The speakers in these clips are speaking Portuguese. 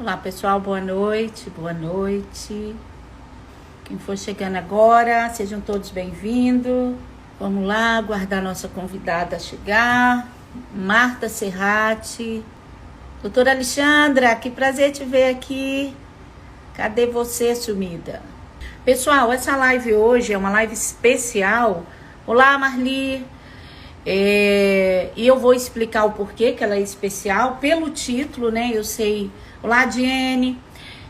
Olá pessoal, boa noite, boa noite. Quem for chegando agora, sejam todos bem-vindos. Vamos lá, aguardar nossa convidada chegar, Marta Serrati. Doutora Alexandra, que prazer te ver aqui. Cadê você, sumida? Pessoal, essa live hoje é uma live especial. Olá, Marli. E eu vou explicar o porquê que ela é especial. Pelo título, né? Eu sei... Olá, Diene.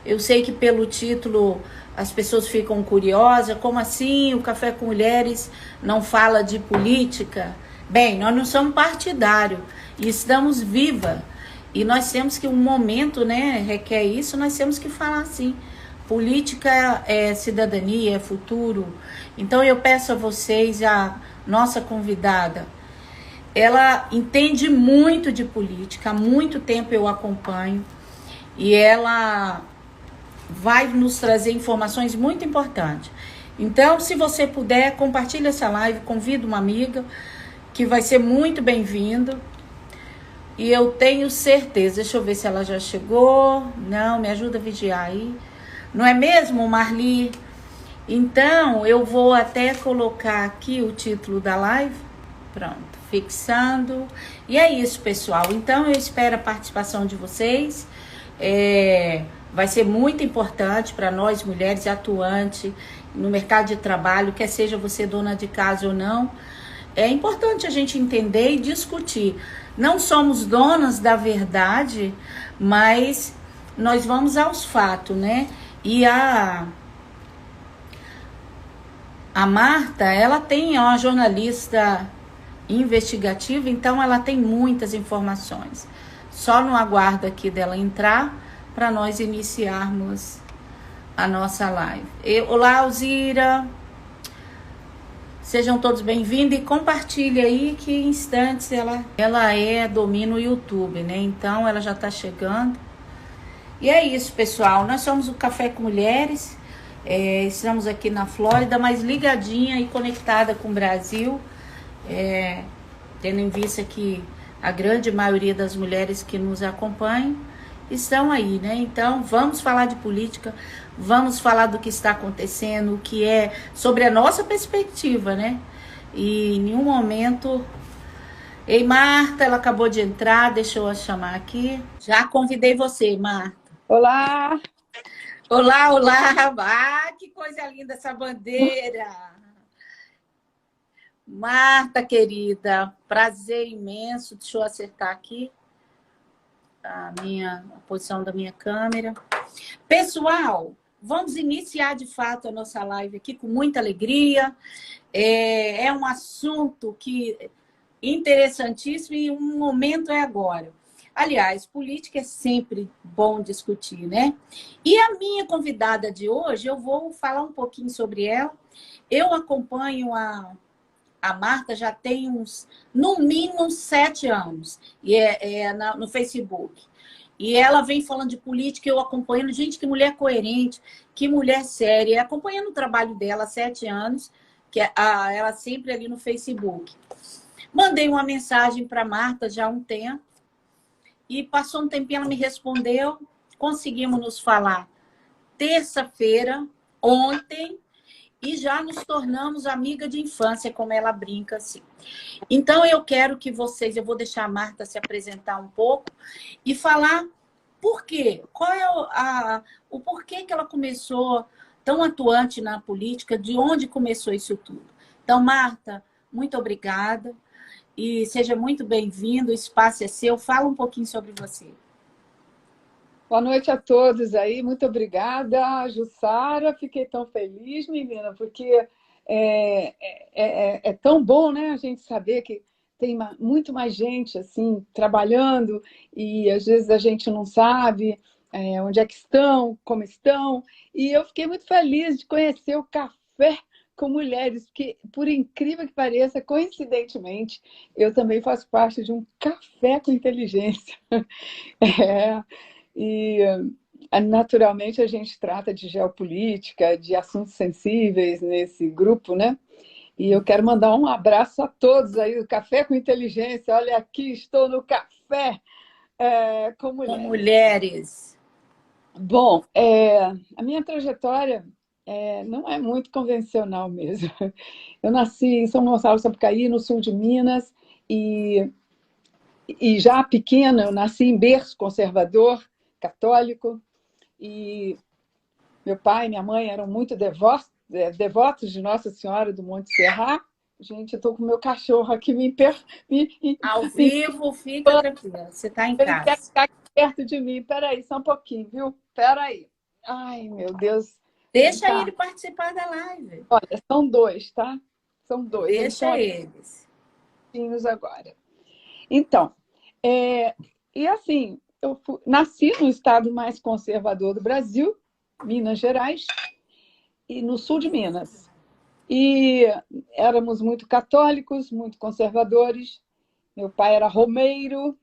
Eu sei que pelo título as pessoas ficam curiosas. Como assim o Café com Mulheres não fala de política? Bem, nós não somos partidários e estamos vivas. E nós temos que, um momento, né, requer isso, nós temos que falar assim. Política é cidadania, é futuro. Então eu peço a vocês, a nossa convidada, ela entende muito de política, há muito tempo eu acompanho. E ela vai nos trazer informações muito importantes. Então, se você puder, compartilhe essa live, convida uma amiga, que vai ser muito bem-vindo. E eu tenho certeza, deixa eu ver se ela já chegou. Não, me ajuda a vigiar aí. Não é mesmo, Marli? Então, eu vou até colocar aqui o título da live. Pronto, fixando. E é isso, pessoal. Então, eu espero a participação de vocês. Vai ser muito importante para nós, mulheres atuantes no mercado de trabalho, quer seja você dona de casa ou não. É importante a gente entender e discutir. Não somos donas da verdade, mas nós vamos aos fatos, né? E a Marta, ela tem, uma jornalista investigativa, então ela tem muitas informações. Só no aguardo aqui dela entrar para nós iniciarmos a nossa live. Olá, Alzira. Sejam todos bem-vindos e compartilhe aí que em instantes ela domina o YouTube, né? Então ela já está chegando. E é isso, pessoal. Nós somos o Café com Mulheres. Estamos aqui na Flórida, mas ligadinha e conectada com o Brasil. Tendo em vista que a grande maioria das mulheres que nos acompanham estão aí, né? Então, vamos falar de política, vamos falar do que está acontecendo, o que é sobre a nossa perspectiva, né? E em nenhum momento... Ei, Marta, ela acabou de entrar, deixa eu a chamar aqui. Já convidei você, Marta. Olá! Olá, olá! Ah, que coisa linda essa bandeira! Marta, querida, prazer imenso. Deixa eu acertar aqui a posição da minha câmera. Pessoal, vamos iniciar de fato a nossa live aqui com muita alegria. É um assunto interessantíssimo e um momento é agora. Aliás, política é sempre bom discutir, né? E a minha convidada de hoje, eu vou falar um pouquinho sobre ela. Eu acompanho a Marta já tem no mínimo 7 anos, e no Facebook. E ela vem falando de política, eu acompanhando. Gente, que mulher coerente, que mulher séria. Acompanhando o trabalho dela há 7 anos, ela sempre ali no Facebook. Mandei uma mensagem para a Marta já há um tempo, e passou um tempinho, ela me respondeu, conseguimos nos falar terça-feira, ontem, e já nos tornamos amiga de infância, como ela brinca assim. Então, eu quero que vocês... Eu vou deixar a Marta se apresentar um pouco e falar por quê. Qual é o porquê que ela começou tão atuante na política, de onde começou isso tudo. Então, Marta, muito obrigada e seja muito bem-vindo. O espaço é seu. Fala um pouquinho sobre você. Boa noite a todos aí, muito obrigada, Jussara. Fiquei tão feliz, menina, porque é tão bom, né, a gente saber que tem muito mais gente assim trabalhando e às vezes a gente não sabe onde é que estão, como estão. E eu fiquei muito feliz de conhecer o Café com Mulheres, que, por incrível que pareça, coincidentemente, eu também faço parte de um Café com Inteligência. E, naturalmente, a gente trata de geopolítica, de assuntos sensíveis nesse grupo, né? E eu quero mandar um abraço a todos aí do Café com Inteligência. Olha aqui, estou no Café com Mulheres. Com mulheres. Bom, a minha trajetória não é muito convencional mesmo. Eu nasci em São Gonçalo do Sapucaí, no sul de Minas, e, e já pequena eu nasci em berço conservador, católico, e meu pai e minha mãe eram muito devotos de Nossa Senhora do Monte Serrat. Gente, eu estou com o meu cachorro aqui Ao me vivo, fica tranquila, você está em ele quer casa. ficar aqui perto de mim. Peraí, só um pouquinho, viu? Peraí. Ai, meu Deus. Vem Deixa ele cá. participar da live. Olha, são dois, tá? São dois. Eles estão Deixa aqui eles. agora. Então, é, e assim, nasci no estado mais conservador do Brasil, Minas Gerais, e no sul de Minas. E éramos muito católicos, muito conservadores. Meu pai era romeiro,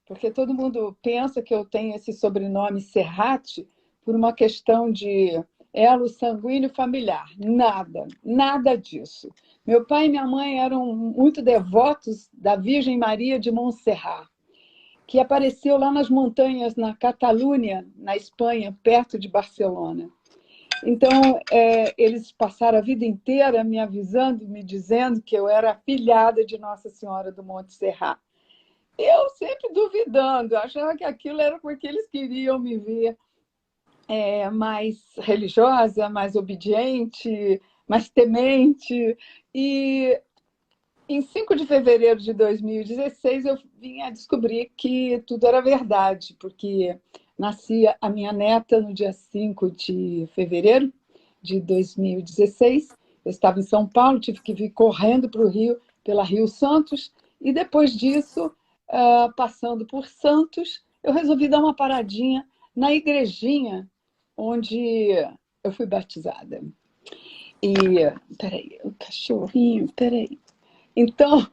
porque todo mundo pensa que eu tenho esse sobrenome Serrate por uma questão de elo sanguíneo familiar. Nada, nada disso. Meu pai e minha mãe eram muito devotos da Virgem Maria de Montserrat, que apareceu lá nas montanhas, na Catalunha, na Espanha, perto de Barcelona. Então, eles passaram a vida inteira me avisando, me dizendo que eu era filhada de Nossa Senhora do Monte Serrat. Eu sempre duvidando, achava que aquilo era porque eles queriam me ver mais religiosa, mais obediente, mais temente. E em 5 de fevereiro de 2016, eu vim a descobrir que tudo era verdade, porque nascia a minha neta no dia 5 de fevereiro de 2016. Eu estava em São Paulo, tive que vir correndo para o Rio, pela Rio Santos, e depois disso, passando por Santos, eu resolvi dar uma paradinha na igrejinha onde eu fui batizada. E, peraí, o cachorrinho, peraí. Então,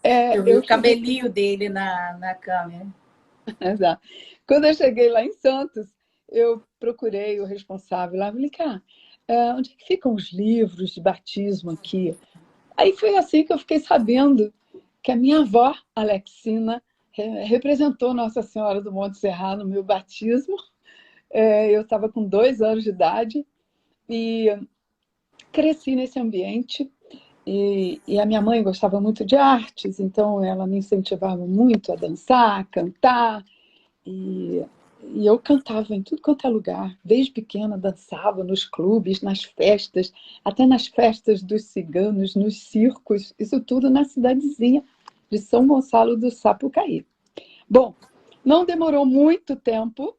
Eu vi eu o cheguei. cabelinho dele na câmera. Quando eu cheguei lá em Santos, eu procurei o responsável lá, falei, cá, onde é que ficam os livros de batismo aqui? Aí foi assim que eu fiquei sabendo que a minha avó, Alexina, representou Nossa Senhora do Monte Serrat no meu batismo. Eu estava com 2 anos de idade e cresci nesse ambiente. E a minha mãe gostava muito de artes, então ela me incentivava muito a dançar, a cantar. E, e eu cantava em tudo quanto é lugar. Desde pequena dançava nos clubes, nas festas, até nas festas dos ciganos, nos circos, isso tudo na cidadezinha de São Gonçalo do Sapucaí. Bom, não demorou muito tempo.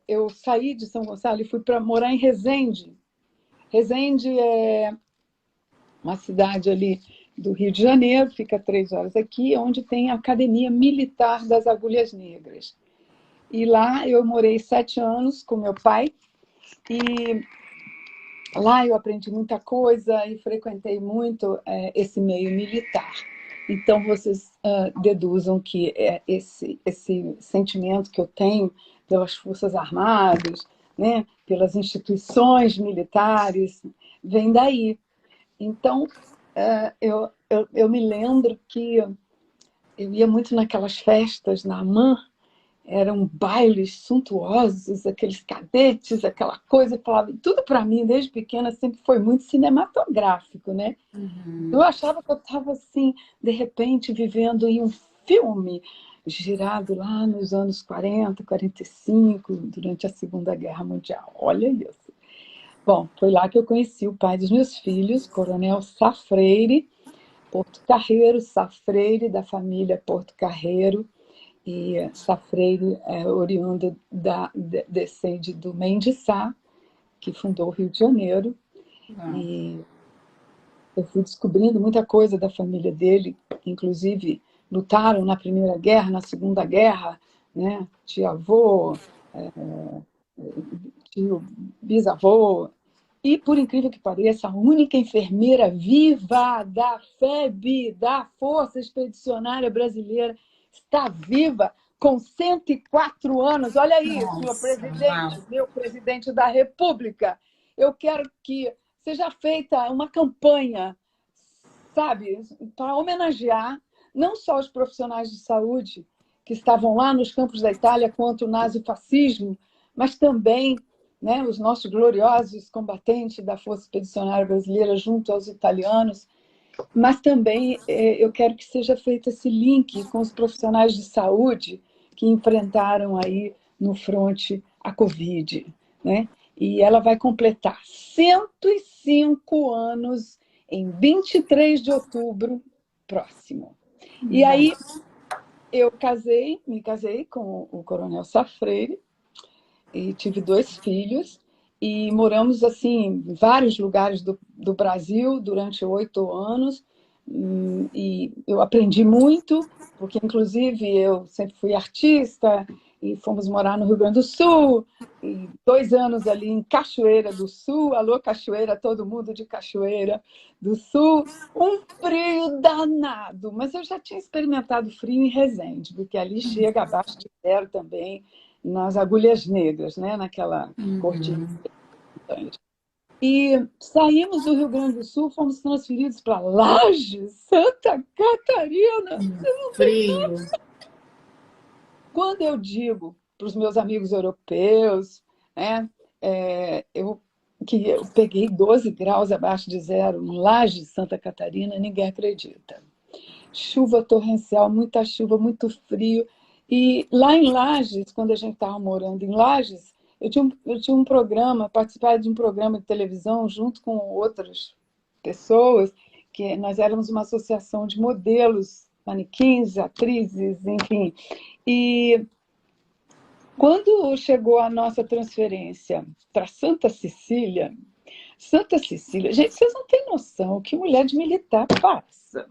Eu saí de São Gonçalo e fui para morar em Resende. Resende é uma cidade ali do Rio de Janeiro, fica 3 horas aqui, onde tem a Academia Militar das Agulhas Negras. E lá eu morei 7 anos com meu pai e lá eu aprendi muita coisa e frequentei muito esse meio militar. Então vocês deduzam que esse sentimento que eu tenho pelas Forças Armadas, né, pelas instituições militares, vem daí. Então eu me lembro que eu ia muito naquelas festas na AMAN. Eram bailes suntuosos, aqueles cadetes, aquela coisa, falava, tudo para mim, desde pequena, sempre foi muito cinematográfico, né? Eu achava que eu estava, assim, de repente, vivendo em um filme girado lá nos anos 40, 45, durante a Segunda Guerra Mundial. Olha isso. Bom, foi lá que eu conheci o pai dos meus filhos, Coronel Sá Freire, Porto Carreiro, Sá Freire, da família Porto Carreiro. E Sá Freire é oriundo descende do Mendes Sá, que fundou o Rio de Janeiro. Não. E eu fui descobrindo muita coisa da família dele, inclusive lutaram na Primeira Guerra, na Segunda Guerra, né? Tio-avô, tio bisavô. E, por incrível que pareça, a única enfermeira viva da FEB, da Força Expedicionária Brasileira, está viva com 104 anos. Olha isso, Nossa, uau. meu presidente da República. Eu quero que seja feita uma campanha, sabe, para homenagear não só os profissionais de saúde que estavam lá nos campos da Itália contra o nazifascismo, mas também, né, os nossos gloriosos combatentes da Força Expedicionária Brasileira junto aos italianos, mas também eu quero que seja feito esse link com os profissionais de saúde que enfrentaram aí no fronte a Covid, né? E ela vai completar 105 anos em 23 de outubro próximo. E aí eu me casei com o Coronel Safreire e tive 2 filhos e moramos assim em vários lugares do Brasil durante 8 anos. E eu aprendi muito, porque inclusive eu sempre fui artista e fomos morar no Rio Grande do Sul, e 2 anos ali em Cachoeira do Sul. Alô, Cachoeira, todo mundo de Cachoeira do Sul. Um frio danado, mas eu já tinha experimentado frio em Resende, porque ali chega abaixo de 0 também, nas Agulhas Negras, né? Naquela cordilheira. E saímos do Rio Grande do Sul, fomos transferidos para Lages, Santa Catarina. Frio. Quando eu digo para os meus amigos europeus, né, que eu peguei 12 graus abaixo de 0 em Lages, Santa Catarina, ninguém acredita. Chuva torrencial, muita chuva, muito frio. E lá em Lages, quando a gente estava morando em Lages, eu tinha um programa, participava de um programa de televisão junto com outras pessoas, que nós éramos uma associação de modelos, manequins, atrizes, enfim. E quando chegou a nossa transferência para Santa Cecília, gente, vocês não têm noção o que mulher de militar passa.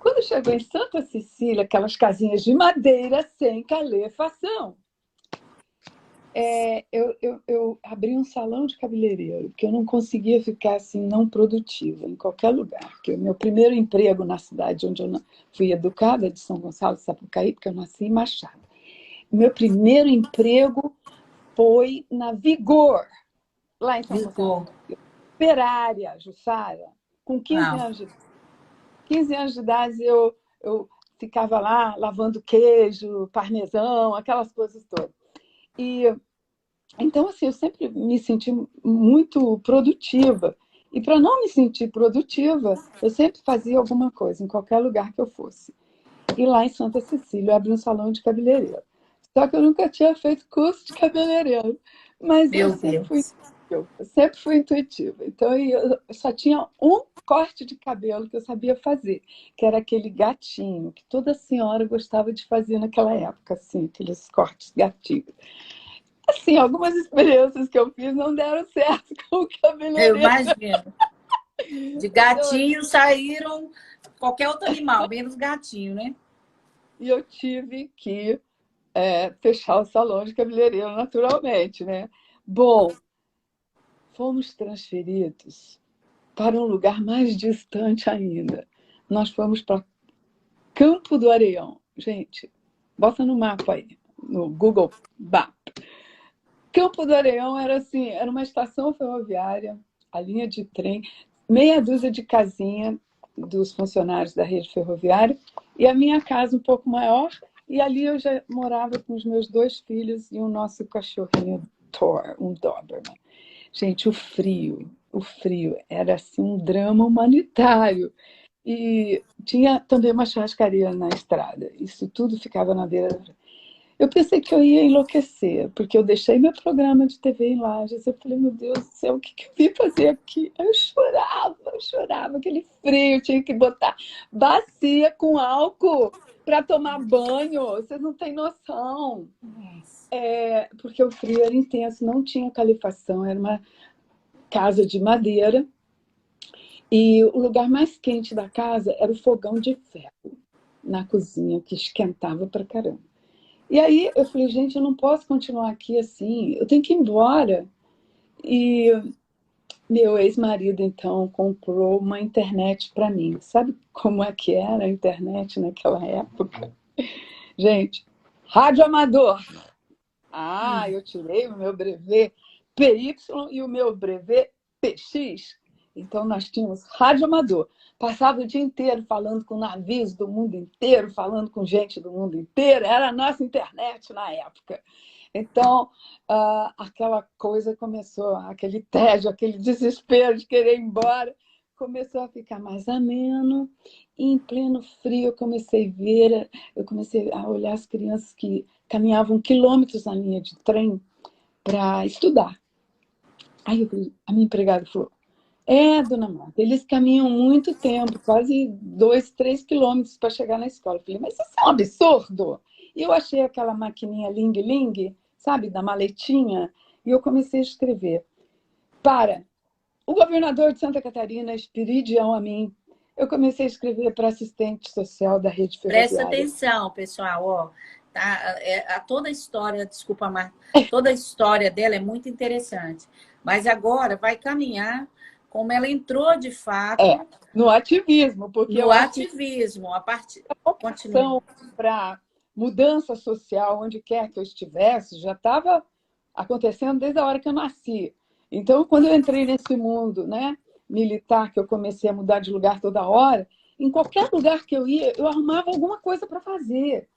Quando chegou em Santa Cecília, aquelas casinhas de madeira sem calefação, eu abri um salão de cabeleireiro, porque eu não conseguia ficar assim não produtiva em qualquer lugar. Porque o meu primeiro emprego na cidade onde eu fui educada, de São Gonçalo de Sapucaí, porque eu nasci em Machado. O meu primeiro emprego foi na Vigor, lá em São Gonçalo. Operária, Jussara, com 15 anos de idade, eu ficava lá lavando queijo, parmesão, aquelas coisas todas. E então, assim, eu sempre me senti muito produtiva. E para não me sentir produtiva, eu sempre fazia alguma coisa, em qualquer lugar que eu fosse. E lá em Santa Cecília, eu abri um salão de cabeleireiro. Só que eu nunca tinha feito curso de cabeleireiro. Mas eu sempre fui intuitiva. Então, eu só tinha um corte de cabelo que eu sabia fazer, que era aquele gatinho, que toda senhora gostava de fazer naquela época, assim, aqueles cortes gatinhos. Assim, algumas experiências que eu fiz não deram certo com o cabeleireiro. Eu imagino. De gatinho saíram qualquer outro animal, menos gatinho, né? E eu tive que fechar o salão de cabeleireiro naturalmente, né? Bom, fomos transferidos para um lugar mais distante ainda. Nós fomos para Campo do Areião. Gente, bota no mapa aí, no Google Maps. Campo do Areião era assim, era uma estação ferroviária, a linha de trem, meia dúzia de casinha dos funcionários da rede ferroviária, e a minha casa um pouco maior, e ali eu já morava com os meus 2 filhos e o nosso cachorrinho Thor, um Doberman. Gente, o frio era assim um drama humanitário. E tinha também uma churrascaria na estrada. Isso tudo ficava na beira da... Eu pensei que eu ia enlouquecer, porque eu deixei meu programa de TV em Lages. Eu falei, meu Deus do céu, o que eu vim fazer aqui? Eu chorava, aquele frio, tinha que botar bacia com álcool para tomar banho. Vocês não têm noção. Porque o frio era intenso, não tinha calefação, era uma casa de madeira. E o lugar mais quente da casa era o fogão de ferro na cozinha, que esquentava pra caramba. E aí eu falei, gente, eu não posso continuar aqui assim, eu tenho que ir embora. E meu ex-marido, então, comprou uma internet para mim. Sabe como é que era a internet naquela época? Gente, rádio amador. Eu tirei o meu brevet PY e o meu brevet PX. Então, nós tínhamos rádio amador. Passava o dia inteiro falando com navios do mundo inteiro, falando com gente do mundo inteiro. Era a nossa internet na época. Então, aquela coisa começou, aquele tédio, aquele desespero de querer ir embora, começou a ficar mais ameno. E em pleno frio eu comecei a olhar as crianças que caminhavam quilômetros na linha de trem para estudar. Aí a minha empregada falou, dona Marta, eles caminham muito tempo, quase 2, 3 quilômetros para chegar na escola. Eu falei, mas isso é um absurdo! E eu achei aquela maquininha Ling Ling, sabe, da maletinha, e eu comecei a escrever. Para o governador de Santa Catarina, Espiridião a mim, eu comecei a escrever para assistente social da rede Presta ferroviária. atenção, pessoal, ó. Tá? Toda a história, desculpa, Marta, toda a história dela é muito interessante. Mas agora vai caminhar como ela entrou de fato no ativismo, porque no ativismo, a partir continua para mudança social onde quer que eu estivesse já estava acontecendo desde a hora que eu nasci. Então, quando eu entrei nesse mundo, né, militar, que eu comecei a mudar de lugar toda hora, em qualquer lugar que eu ia, eu arrumava alguma coisa para fazer,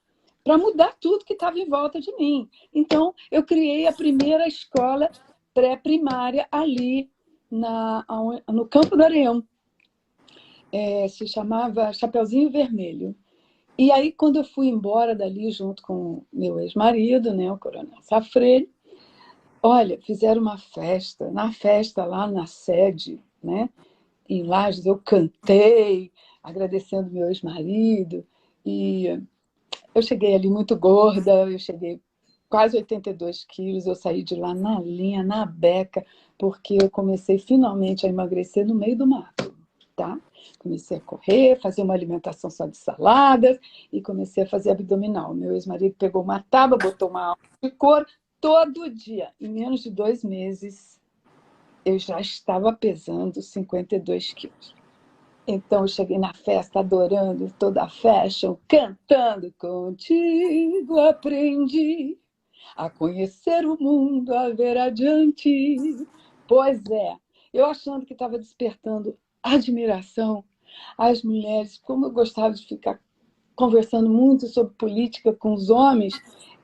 para mudar tudo que estava em volta de mim. Então, eu criei a primeira escola pré-primária ali no Campo do Areião. Se chamava Chapeuzinho Vermelho. E aí, quando eu fui embora dali, junto com meu ex-marido, né, o Coronel Safrelli, olha, fizeram uma festa. Na festa, lá na sede, né, em Lages, eu cantei, agradecendo meu ex-marido. E eu cheguei ali muito gorda, eu cheguei quase 82 quilos, eu saí de lá na linha, na beca, porque eu comecei finalmente a emagrecer no meio do mato, tá? Comecei a correr, fazer uma alimentação só de saladas e comecei a fazer abdominal. Meu ex-marido pegou uma tábua, botou uma alça de couro, todo dia. Em menos de 2 meses, eu já estava pesando 52 quilos. Então, eu cheguei na festa adorando toda a fashion, cantando contigo, aprendi a conhecer o mundo, a ver adiante. Pois é, eu achando que estava despertando admiração às mulheres, como eu gostava de ficar conversando muito sobre política com os homens,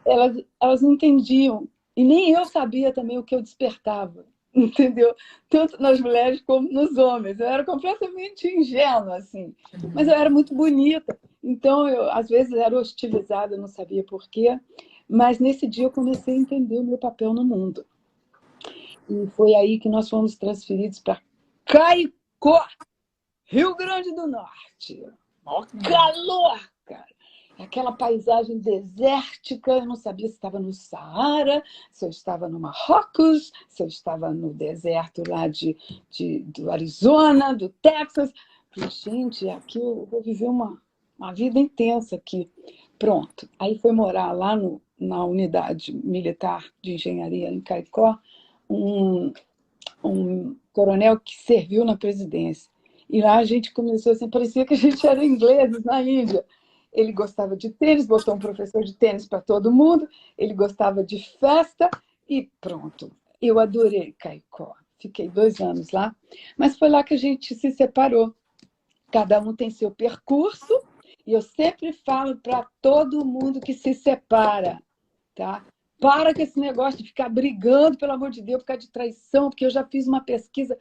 elas não entendiam, e nem eu sabia também o que eu despertava, entendeu? Tanto nas mulheres como nos homens. Eu era completamente ingênua, assim, mas eu era muito bonita, então eu às vezes era hostilizada, não sabia por quê, mas nesse dia eu comecei a entender o meu papel no mundo. E foi aí que nós fomos transferidos para Caicó, Rio Grande do Norte. Calor, cara! Aquela paisagem desértica, eu não sabia se estava no Saara, se eu estava no Marrocos, se eu estava no deserto lá do Arizona, do Texas. Falei, gente, aqui eu vou viver uma vida intensa aqui. Pronto. Aí foi morar lá na unidade militar de engenharia em Caicó, um coronel que serviu na presidência. E lá a gente começou assim, parecia que a gente era ingleses na Índia. Ele gostava de tênis, botou um professor de tênis para todo mundo, ele gostava de festa e pronto. Eu adorei Caicó. Fiquei 2 anos lá, mas foi lá que a gente se separou. Cada um tem seu percurso e eu sempre falo para todo mundo que se separa, tá? Para com esse negócio de ficar brigando, pelo amor de Deus, por causa de traição, porque eu já fiz uma pesquisa.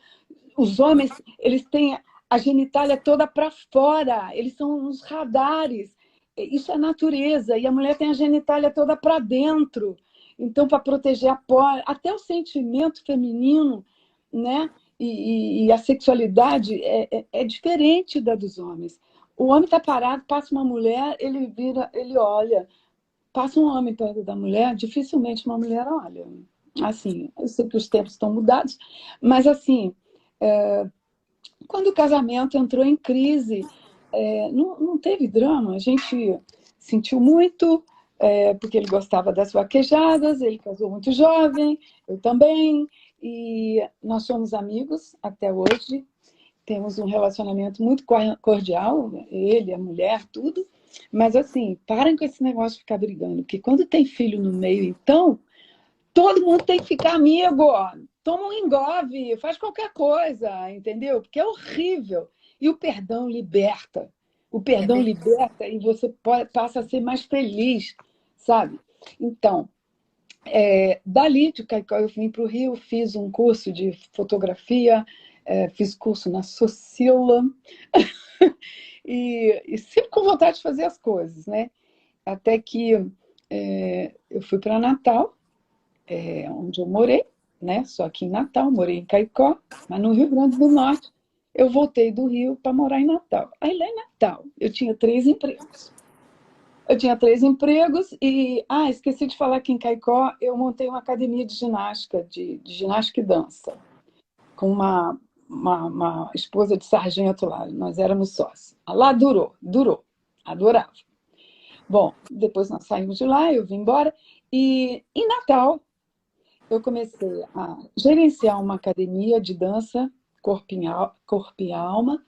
Os homens, eles têm a genitália toda para fora, eles são uns radares. Isso é natureza. E a mulher tem a genitália toda para dentro. Então, para proteger a pele, até o sentimento feminino, né? E a sexualidade é diferente da dos homens. O homem está parado, passa uma mulher, ele vira, ele olha. Passa um homem perto da mulher, dificilmente uma mulher olha. Assim, eu sei que os tempos estão mudados, mas assim, quando o casamento entrou em crise, não teve drama. A gente sentiu muito, porque ele gostava das vaquejadas, ele casou muito jovem, eu também, e nós somos amigos até hoje. Temos um relacionamento muito cordial, ele, a mulher, tudo. Mas, assim, parem com esse negócio de ficar brigando, porque quando tem filho no meio, então, todo mundo tem que ficar amigo. Toma um engove, faz qualquer coisa, entendeu? Porque é horrível. E o perdão liberta. O perdão liberta e você passa a ser mais feliz, sabe? Então, Dali de Caicó eu vim para o Rio, fiz um curso de fotografia, fiz curso na Socila, e sempre com vontade de fazer as coisas, né? Até que eu fui para Natal, onde eu morei, né? Só aqui em Natal, morei em Caicó, mas no Rio Grande do Norte eu voltei do Rio para morar em Natal. Aí lá em Natal eu tinha 3 empregos. E, esqueci de falar que em Caicó eu montei uma academia de ginástica, de ginástica e dança, com uma esposa de sargento lá, nós éramos sócios. Lá durou, adorava. Bom, depois nós saímos de lá, eu vim embora, e em Natal eu comecei a gerenciar uma academia de dança, Corpo e Alma,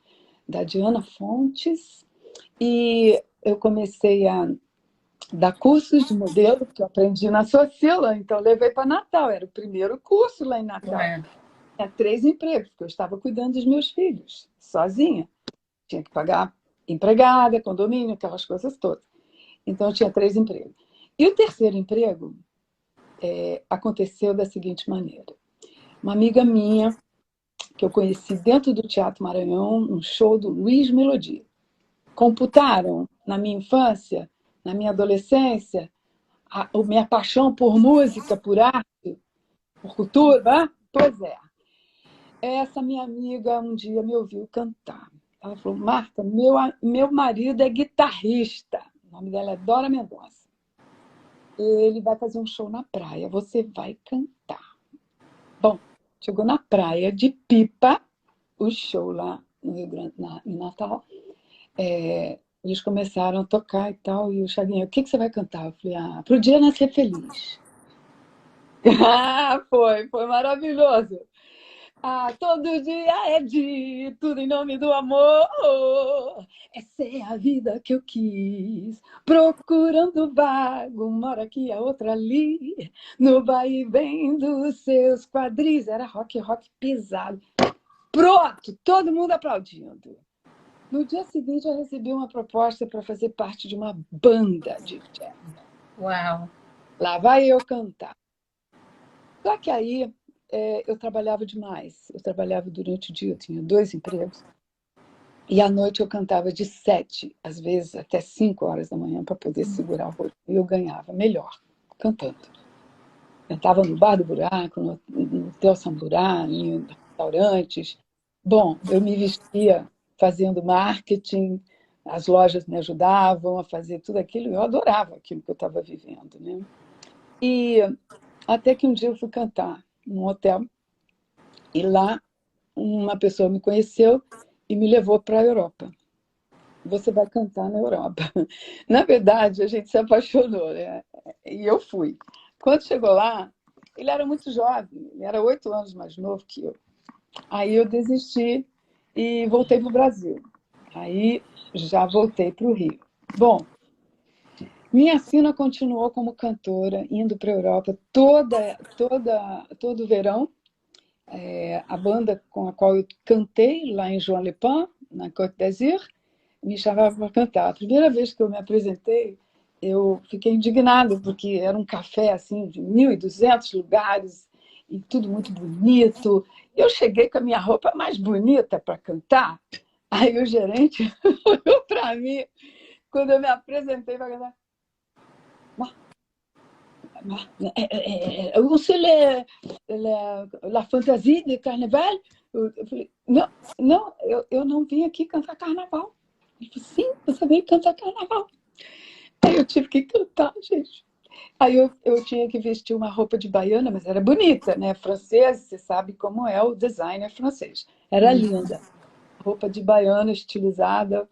da Diana Fontes, e eu comecei a dar cursos de modelo, que eu aprendi na Socila, então levei para Natal, era o primeiro curso lá em Natal. Tinha 3 empregos, porque eu estava cuidando dos meus filhos, sozinha. Tinha que pagar empregada, condomínio, aquelas coisas todas. Então eu tinha 3 empregos. E o terceiro emprego aconteceu da seguinte maneira. Uma amiga minha, que eu conheci dentro do Teatro Maranhão, um show do Luiz Melodia. Computaram, na minha infância, na minha adolescência, a minha paixão por música, por arte, por cultura. Pois é. Essa minha amiga um dia me ouviu cantar. Ela falou: Marta, meu marido é guitarrista. O nome dela é Dora Mendonça. Ele vai fazer um show na praia. Você vai cantar. Bom, chegou na praia de Pipa, o show lá no Rio Grande, em Natal. Eles começaram a tocar e tal. E o Chaguinha: o que você vai cantar? Eu falei: pro dia nascer feliz. Foi maravilhoso. Todo dia é dia, tudo em nome do amor. Essa é a vida que eu quis, procurando vago, uma hora aqui, a outra ali, no vai e vem dos seus quadris. Era rock pesado. Pronto, todo mundo aplaudindo. No dia seguinte, eu recebi uma proposta para fazer parte de uma banda de jazz. Uau! Lá vai eu cantar. Só que aí eu trabalhava demais. Eu trabalhava durante o dia, eu tinha 2 empregos. E à noite eu cantava de 7, às vezes até 5 horas da manhã, para poder segurar o rosto. E eu ganhava melhor cantando. Cantava no Bar do Buraco, no Hotel Samburá, em restaurantes. Bom, eu me vestia fazendo marketing, as lojas me ajudavam a fazer tudo aquilo, e eu adorava aquilo que eu estava vivendo, né? E até que um dia eu fui cantar num hotel, e lá uma pessoa me conheceu e me levou para a Europa. Você vai cantar na Europa. Na verdade, a gente se apaixonou, né? E eu fui. Quando chegou lá, ele era muito jovem, ele era 8 anos mais novo que eu. Aí eu desisti e voltei para o Brasil. Aí já voltei para o Rio. Bom, minha sina continuou como cantora, indo para a Europa todo verão. A banda com a qual eu cantei lá em Juan-les-Pins, na Côte d'Azur, me chamava para cantar. A primeira vez que eu me apresentei, eu fiquei indignada, porque era um café assim, de 1.200 lugares, e tudo muito bonito. Eu cheguei com a minha roupa mais bonita para cantar. Aí o gerente olhou para mim, quando eu me apresentei para cantar: você la fantasia de carnaval? Eu falei: não, eu não vim aqui cantar carnaval. Ele falou: sim, você veio cantar carnaval. Aí eu tive que cantar, gente. Aí eu tinha que vestir uma roupa de baiana, mas era bonita, né? Francesa, você sabe como é o designer francês. Era linda. Roupa de baiana estilizada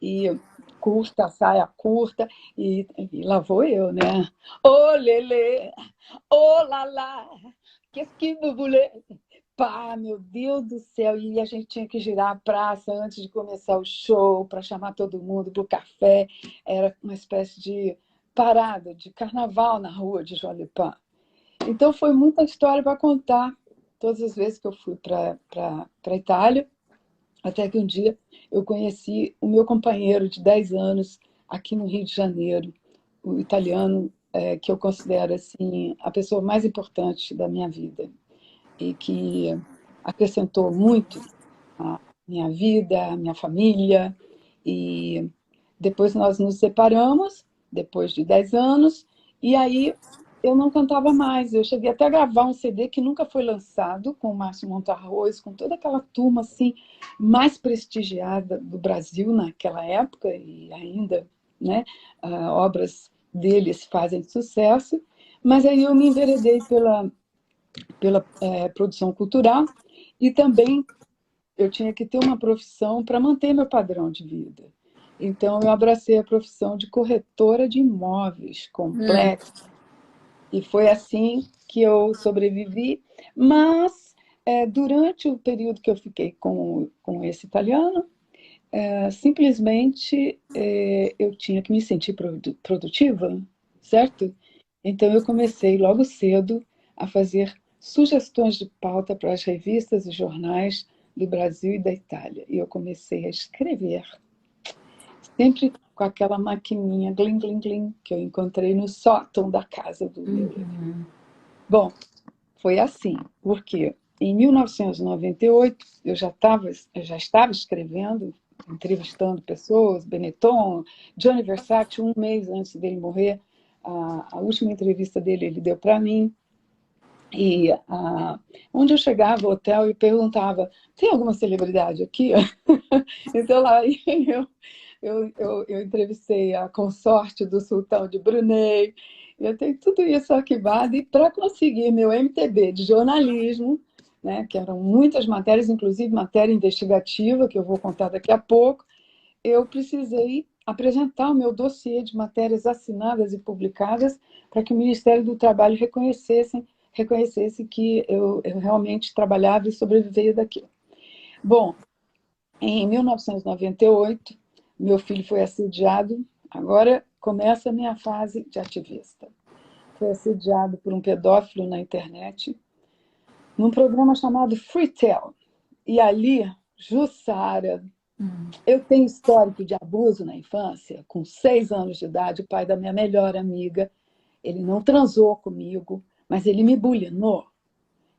e curta, saia curta, e lá vou eu, né? Ô, lelê, ô, lalá, qu'est-ce que vous voulez? Pá, meu Deus do céu! E a gente tinha que girar a praça antes de começar o show para chamar todo mundo para o café. Era uma espécie de parada de carnaval na rua de Joalipã. Então foi muita história para contar todas as vezes que eu fui para a Itália, até que um dia eu conheci o meu companheiro de 10 anos aqui no Rio de Janeiro, o italiano que eu considero assim a pessoa mais importante da minha vida e que acrescentou muito à minha vida, à minha família. E depois nós nos separamos, depois de 10 anos, e aí eu não cantava mais. Eu cheguei até a gravar um CD que nunca foi lançado, com o Márcio Montarroz, com toda aquela turma assim, mais prestigiada do Brasil naquela época, e ainda, né, obras deles fazem sucesso. Mas aí eu me enveredei pela produção cultural e também eu tinha que ter uma profissão para manter meu padrão de vida. Então, eu abracei a profissão de corretora de imóveis complexos. E foi assim que eu sobrevivi. Mas, durante o período que eu fiquei com esse italiano, simplesmente eu tinha que me sentir produtiva, certo? Então, eu comecei logo cedo a fazer sugestões de pauta para as revistas e jornais do Brasil e da Itália. E eu comecei a escrever, sempre com aquela maquininha glim, glim, glim, que eu encontrei no sótão da casa do meu. Bom, foi assim, porque em 1998 eu já estava escrevendo, entrevistando pessoas, Benetton, Gianni Versace, um mês antes dele morrer. A última entrevista dele ele deu para mim. E onde eu chegava ao hotel e perguntava, tem alguma celebridade aqui? Então lá eu entrevistei a consorte do sultão de Brunei. Eu tenho tudo isso arquivado. E para conseguir meu MTB de jornalismo, né, que eram muitas matérias, inclusive matéria investigativa, que eu vou contar daqui a pouco, eu precisei apresentar o meu dossiê de matérias assinadas e publicadas para que o Ministério do Trabalho reconhecesse que eu realmente trabalhava e sobrevivia daquilo. Bom, em 1998, meu filho foi assediado. Agora começa a minha fase de ativista. Foi assediado por um pedófilo na internet, num programa chamado Freetel. E ali, Jussara, eu tenho histórico de abuso na infância. Com 6 anos de idade, o pai da minha melhor amiga, ele não transou comigo, mas ele me bulinou.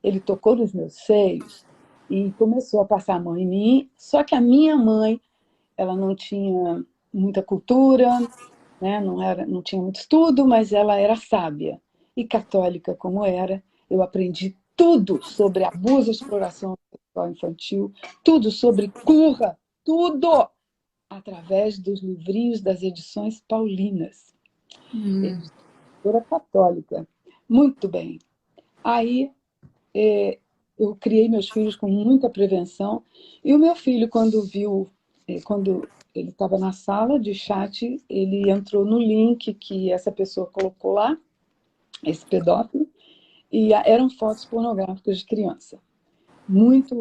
Ele tocou nos meus seios e começou a passar a mão em mim. Só que a minha mãe, ela não tinha muita cultura, né? Não tinha muito estudo, mas ela era sábia. E católica como era, eu aprendi tudo sobre abuso e exploração sexual infantil, tudo sobre curra, tudo através dos livrinhos das edições paulinas. Era católica. Muito bem. Aí eu criei meus filhos com muita prevenção. E o meu filho, quando ele estava na sala de chat, ele entrou no link que essa pessoa colocou lá, esse pedófilo, e eram fotos pornográficas de criança, muito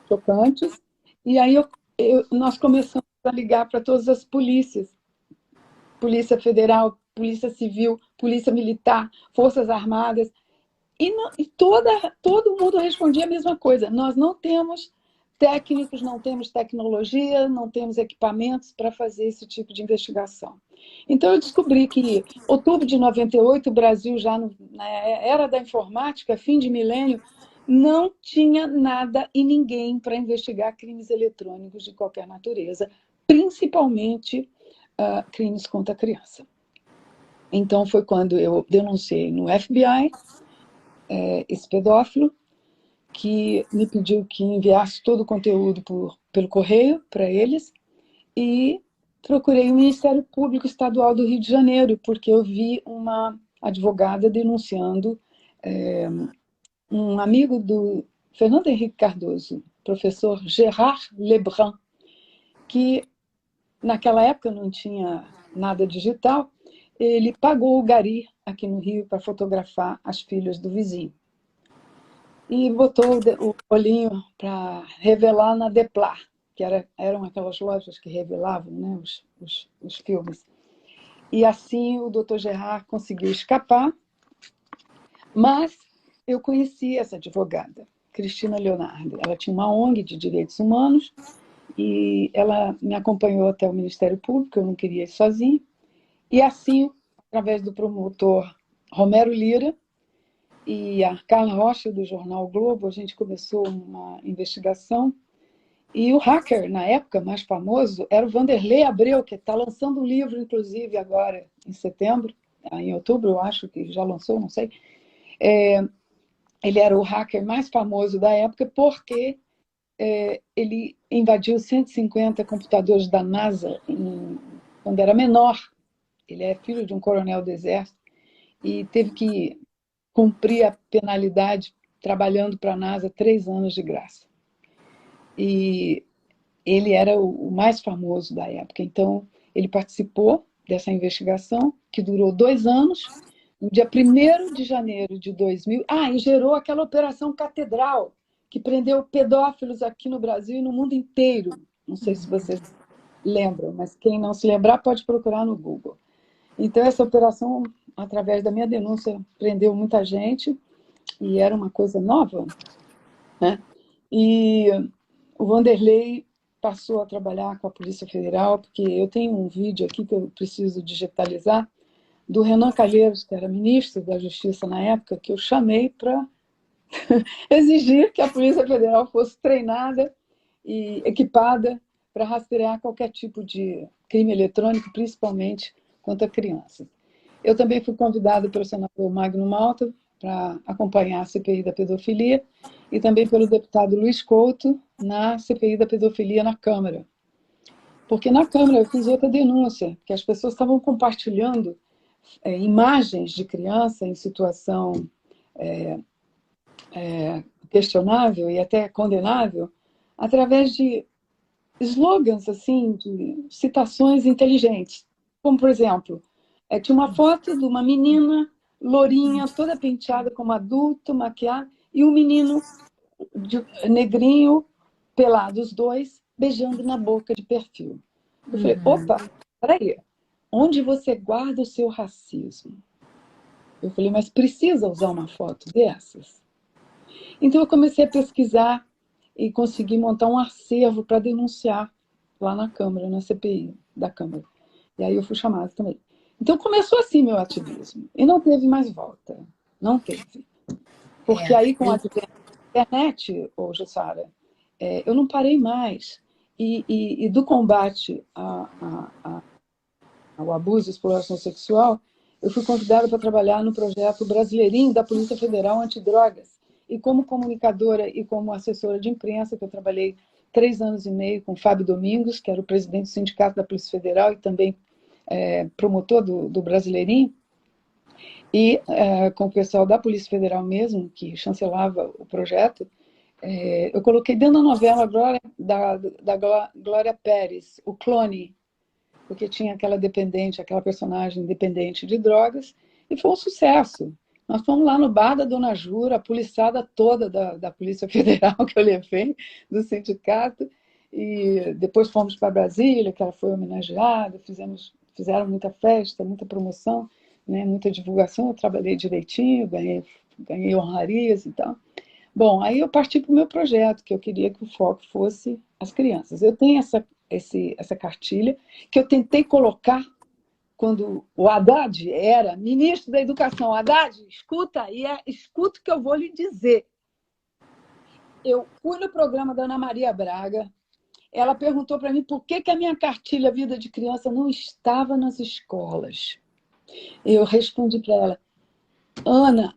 chocantes. E aí nós começamos a ligar para todas as polícias, Polícia Federal, Polícia Civil, Polícia Militar, Forças Armadas, e todo mundo respondia a mesma coisa. Nós não temos técnicos, não temos tecnologia, não temos equipamentos para fazer esse tipo de investigação. Então, eu descobri que em outubro de 98, o Brasil, já na era da informática, fim de milênio, não tinha nada e ninguém para investigar crimes eletrônicos de qualquer natureza, principalmente crimes contra a criança. Então, foi quando eu denunciei no FBI esse pedófilo, que me pediu que enviasse todo o conteúdo pelo correio para eles, e procurei o Ministério Público Estadual do Rio de Janeiro, porque eu vi uma advogada denunciando um amigo do Fernando Henrique Cardoso, professor Gérard Lebrun, que naquela época não tinha nada digital, ele pagou o gari aqui no Rio para fotografar as filhas do vizinho. E botou o olhinho para revelar na Deplar, que eram aquelas lojas que revelavam, né, os filmes. E assim o Dr. Gerard conseguiu escapar, mas eu conheci essa advogada, Cristina Leonardo. Ela tinha uma ONG de direitos humanos e ela me acompanhou até o Ministério Público, eu não queria ir sozinha. E assim através do promotor Romero Lira e a Carla Rocha, do jornal o Globo, a gente começou uma investigação. E o hacker, na época, mais famoso, era o Vanderlei Abreu, que está lançando um livro, inclusive, agora em setembro, em outubro, eu acho que já lançou, não sei. Ele era o hacker mais famoso da época porque ele invadiu 150 computadores da NASA quando era menor. Ele é filho de um coronel do Exército e teve que cumprir a penalidade trabalhando para a NASA 3 anos de graça. E ele era o mais famoso da época. Então, ele participou dessa investigação, que durou 2 anos. No dia 1º de janeiro de 2000... e gerou aquela Operação Catedral, que prendeu pedófilos aqui no Brasil e no mundo inteiro. Não sei se vocês lembram, mas quem não se lembrar pode procurar no Google. Então, essa operação, através da minha denúncia, prendeu muita gente e era uma coisa nova, né? E o Vanderlei passou a trabalhar com a Polícia Federal, porque eu tenho um vídeo aqui que eu preciso digitalizar, do Renan Calheiros, que era ministro da Justiça na época, que eu chamei para exigir que a Polícia Federal fosse treinada e equipada para rastrear qualquer tipo de crime eletrônico, principalmente contra crianças. Eu também fui convidada pelo senador Magno Malta para acompanhar a CPI da pedofilia e também pelo deputado Luiz Couto na CPI da pedofilia na Câmara. Porque na Câmara eu fiz outra denúncia, que as pessoas estavam compartilhando imagens de criança em situação questionável e até condenável, através de slogans, assim, de citações inteligentes. Como, por exemplo, tinha uma foto de uma menina lourinha, toda penteada como adulto, maquiada, e um menino negrinho, pelado, os dois, beijando na boca de perfil. Eu falei, opa, peraí, onde você guarda o seu racismo? Eu falei, mas precisa usar uma foto dessas? Então eu comecei a pesquisar e consegui montar um acervo para denunciar lá na Câmara, na CPI da Câmara. E aí eu fui chamada também. Então começou assim meu ativismo. E não teve mais volta. Não teve. Porque aí com a internet, Jussara, eu não parei mais. E do combate ao abuso e exploração sexual, eu fui convidada para trabalhar no projeto Brasileirinho da Polícia Federal Antidrogas. E como comunicadora e como assessora de imprensa, que eu trabalhei 3 anos e meio com Fábio Domingos, que era o presidente do Sindicato da Polícia Federal e também promotor do Brasileirinho, e com o pessoal da Polícia Federal mesmo, que chancelava o projeto, eu coloquei dentro da novela da Glória Pérez, o clone, porque tinha aquela personagem dependente de drogas, e foi um sucesso. Nós fomos lá no bar da Dona Jura, a policiada toda da Polícia Federal que eu levei, do sindicato, e depois fomos para Brasília, que ela foi homenageada, fizeram muita festa, muita promoção, né, muita divulgação, eu trabalhei direitinho, ganhei honrarias e tal. Bom, aí eu parti para o meu projeto, que eu queria que o foco fosse as crianças. Eu tenho essa cartilha que eu tentei colocar quando o Haddad era ministro da Educação. Haddad, escuta aí, escuta o que eu vou lhe dizer. Eu fui no programa da Ana Maria Braga, ela perguntou para mim por que a minha cartilha Vida de Criança não estava nas escolas. Eu respondi para ela, Ana,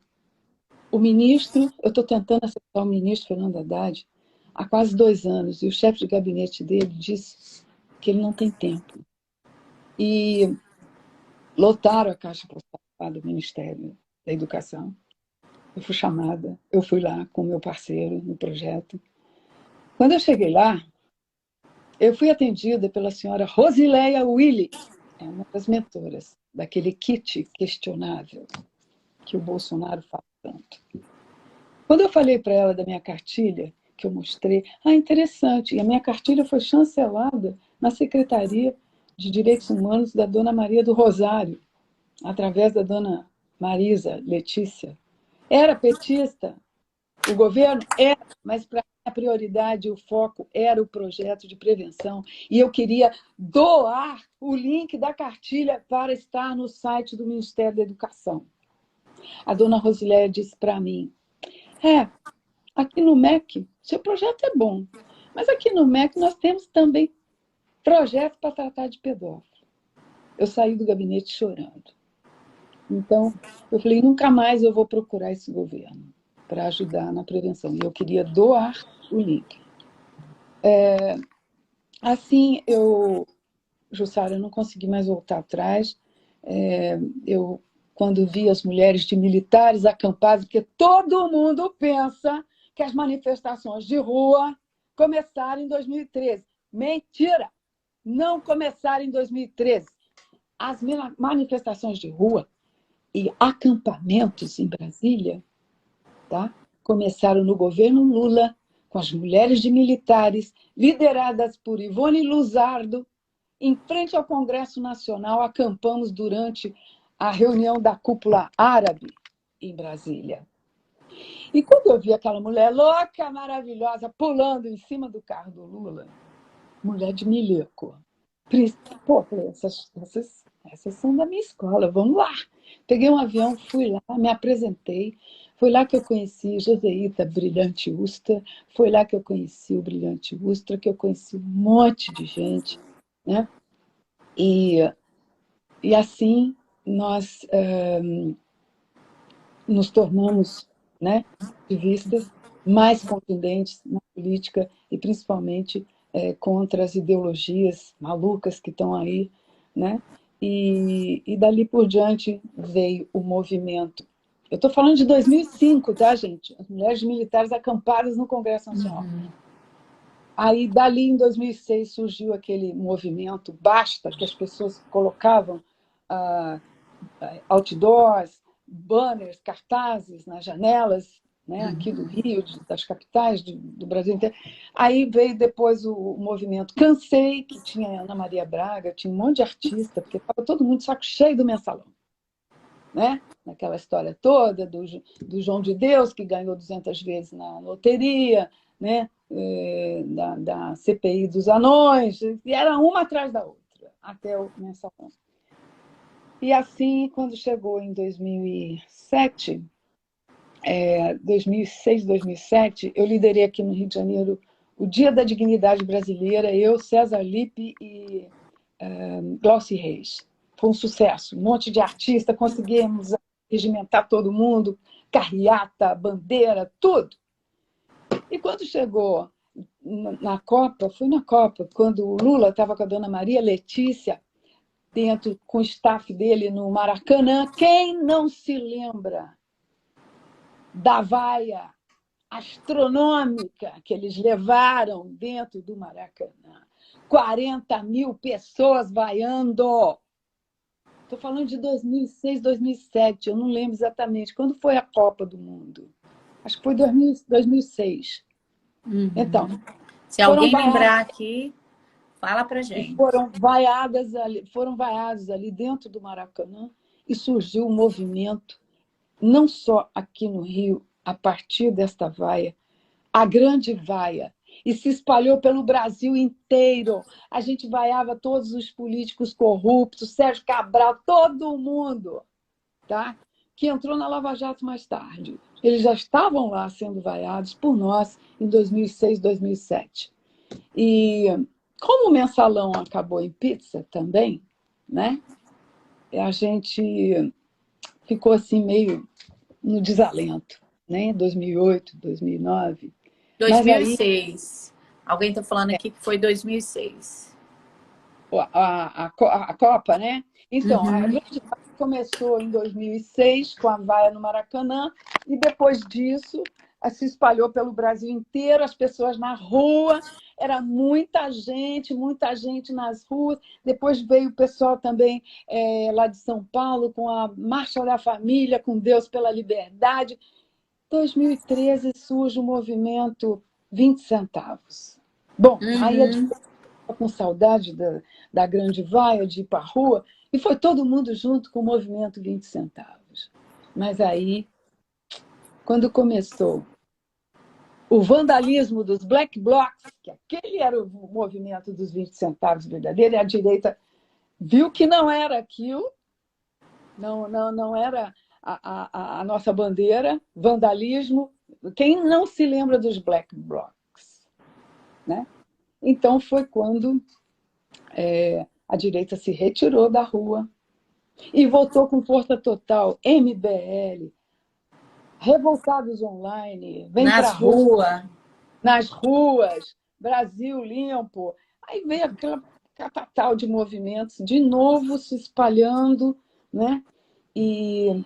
o ministro, eu estou tentando acertar o ministro Fernando Haddad há quase 2 anos, e o chefe de gabinete dele disse que ele não tem tempo. E lotaram a caixa postal do Ministério da Educação. Eu fui chamada, eu fui lá com o meu parceiro no projeto. Quando eu cheguei lá, eu fui atendida pela senhora Rosileia Willi, uma das mentoras daquele kit questionável que o Bolsonaro fala tanto. Quando eu falei para ela da minha cartilha, que eu mostrei, interessante, e a minha cartilha foi chancelada na Secretaria de Direitos Humanos da Dona Maria do Rosário, através da Dona Marisa Letícia. Era petista, o governo era, mas para a prioridade, o foco era o projeto de prevenção e eu queria doar o link da cartilha para estar no site do Ministério da Educação. A dona Rosiléia disse para mim, aqui no MEC, seu projeto é bom, mas aqui no MEC nós temos também projeto para tratar de pedófilo. Eu saí do gabinete chorando. Então, eu falei, nunca mais eu vou procurar esse governo para ajudar na prevenção. E eu queria doar o link. Assim, Jussara, eu não consegui mais voltar atrás. Eu, quando vi as mulheres de militares acampadas, porque todo mundo pensa que as manifestações de rua começaram em 2013. Mentira! Não começaram em 2013. As manifestações de rua e acampamentos em Brasília, tá? Começaram no governo Lula, com as mulheres de militares, lideradas por Ivone Luzardo, em frente ao Congresso Nacional, acampamos durante a reunião da cúpula árabe em Brasília. E quando eu vi aquela mulher louca, maravilhosa, pulando em cima do carro do Lula, mulher de milico, pô, essas são da minha escola, vamos lá. Peguei um avião, fui lá, me apresentei. Foi lá que eu conheci Joseíta Brilhante Ustra, foi lá que eu conheci o Brilhante Ustra, que eu conheci um monte de gente, né? E assim nós nos tornamos, né, ativistas mais contundentes na política e principalmente contra as ideologias malucas que estão aí, né? E dali por diante veio o movimento. Eu estou falando de 2005, tá, gente? As mulheres militares acampadas no Congresso Nacional. Aí, dali, em 2006, surgiu aquele movimento Basta, que as pessoas colocavam outdoors, banners, cartazes nas janelas, né, aqui do Rio, das capitais do Brasil inteiro. Aí veio depois o movimento Cansei, que tinha Ana Maria Braga, tinha um monte de artista, porque estava todo mundo de saco cheio do Mensalão. Né? Naquela história toda do João de Deus, que ganhou 200 vezes na loteria, né? Da CPI dos anões, e era uma atrás da outra, até o Mensalão. E assim, quando chegou em 2007, 2006, 2007, eu liderei aqui no Rio de Janeiro o Dia da Dignidade Brasileira, eu, César Lippe e Glauci Reis. Foi um sucesso, um monte de artistas, conseguimos regimentar todo mundo, carreata, bandeira, tudo. E quando chegou na Copa, fui na Copa, quando o Lula estava com a dona Maria Letícia, dentro com o staff dele no Maracanã, quem não se lembra da vaia astronômica que eles levaram dentro do Maracanã? 40 mil pessoas vaiando. Estou falando de 2006, 2007, eu não lembro exatamente. Quando foi a Copa do Mundo? Acho que foi 2006. Então, se alguém lembrar aqui, fala para gente. Foram vaiados ali dentro do Maracanã e surgiu um movimento, não só aqui no Rio, a partir desta vaia, a grande vaia, e se espalhou pelo Brasil inteiro. A gente vaiava todos os políticos corruptos, Sérgio Cabral, todo mundo, tá? Que entrou na Lava Jato mais tarde. Eles já estavam lá sendo vaiados por nós em 2006, 2007. E como o Mensalão acabou em pizza também, né? A gente ficou assim meio no desalento, né? 2008, 2009. 2006. Alguém está falando aqui que foi 2006. A Copa, né? Então, a grande vaia começou em 2006 com a vaia no Maracanã e depois disso se espalhou pelo Brasil inteiro, as pessoas na rua, era muita gente nas ruas. Depois veio o pessoal também lá de São Paulo com a Marcha da Família, com Deus pela Liberdade. 2013 surge o movimento 20 centavos. Bom, aí a gente ficou com saudade da grande vaia, de ir para a rua, e foi todo mundo junto com o movimento 20 centavos. Mas aí, quando começou o vandalismo dos Black Blocs, que aquele era o movimento dos 20 centavos verdadeiro, e a direita viu que não era aquilo, não era a nossa bandeira, vandalismo. Quem não se lembra dos Black Blocs? Né? Então foi quando a direita se retirou da rua e voltou com força total, MBL, revoltados online, vem para a rua, nas ruas, Brasil limpo. Aí veio aquela catatal de movimentos, de novo se espalhando, né? E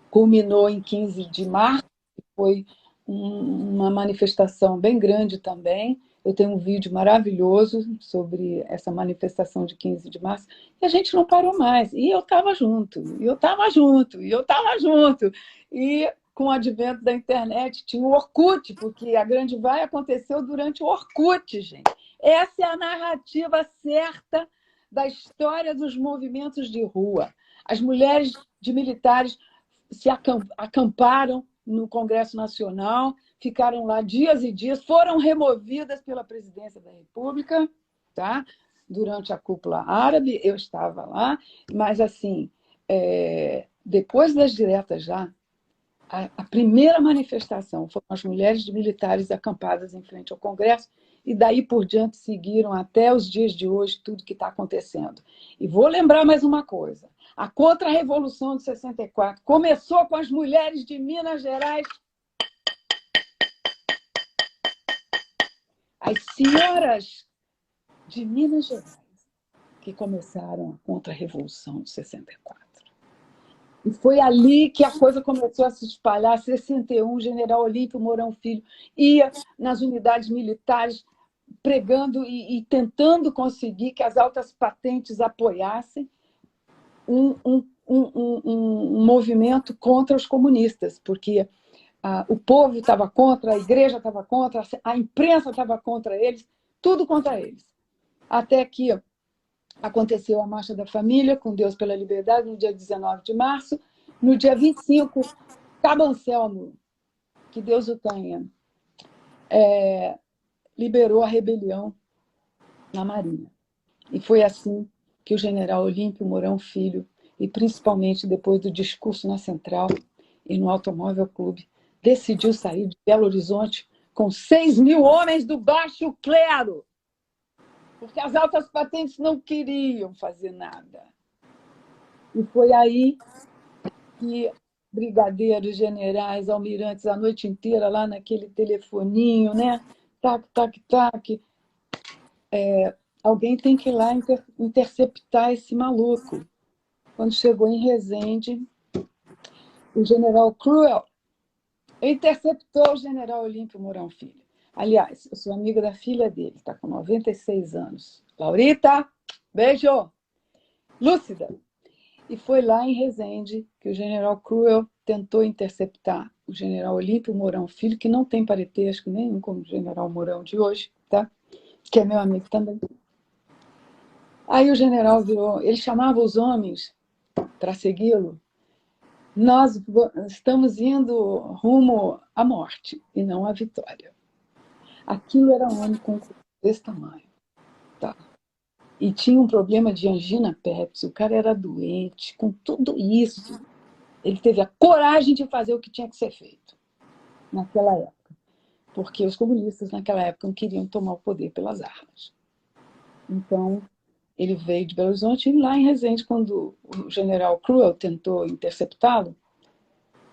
culminou em 15 de março, que foi uma manifestação bem grande também. Eu tenho um vídeo maravilhoso sobre essa manifestação de 15 de março, e a gente não parou mais. E eu estava junto, e eu estava junto, e eu estava junto. E com o advento da internet, tinha o Orkut, porque a Grande Vai aconteceu durante o Orkut, gente. Essa é a narrativa certa da história dos movimentos de rua. As mulheres de militares se acamparam no Congresso Nacional, ficaram lá dias e dias, foram removidas pela Presidência da República, tá? Durante a cúpula árabe, eu estava lá, mas assim, depois das diretas já, a primeira manifestação foram as mulheres de militares acampadas em frente ao Congresso, e daí por diante seguiram até os dias de hoje tudo que está acontecendo. E vou lembrar mais uma coisa. A Contra-Revolução de 64 começou com as mulheres de Minas Gerais. As senhoras de Minas Gerais que começaram a Contra-Revolução de 64. E foi ali que a coisa começou a se espalhar. 61, General Olímpio Mourão Filho ia nas unidades militares pregando e tentando conseguir que as altas patentes apoiassem um movimento contra os comunistas, porque o povo estava contra, a igreja estava contra, a imprensa estava contra eles, tudo contra eles. Até que aconteceu a Marcha da Família, com Deus pela Liberdade, no dia 19 de março. No dia 25, Cabo Anselmo, que Deus o tenha, liberou a rebelião na Marinha. E foi assim que o general Olímpio Mourão Filho, e principalmente depois do discurso na Central e no Automóvel Clube, decidiu sair de Belo Horizonte com 6.000 homens do baixo clero, porque as altas patentes não queriam fazer nada. E foi aí que brigadeiros, generais, almirantes, a noite inteira lá naquele telefoninho, né? Tac, tac, tac. Alguém tem que ir lá interceptar esse maluco. Quando chegou em Resende, o general Cruel interceptou o general Olímpio Mourão Filho. Aliás, eu sou amiga da filha dele, está com 96 anos. Laurita, beijo! Lúcida. E foi lá em Resende que o general Cruel tentou interceptar o general Olímpio Mourão Filho, que não tem parentesco nenhum com o general Mourão de hoje, tá? Que é meu amigo também. Aí o general virou, ele chamava os homens para segui-lo. Nós estamos indo rumo à morte e não à vitória. Aquilo era um homem com desse tamanho. Tá? E tinha um problema de angina peptis, o cara era doente, com tudo isso. Ele teve a coragem de fazer o que tinha que ser feito naquela época. Porque os comunistas, naquela época, não queriam tomar o poder pelas armas. Então, ele veio de Belo Horizonte e lá em Resende, quando o general Cruel tentou interceptá-lo,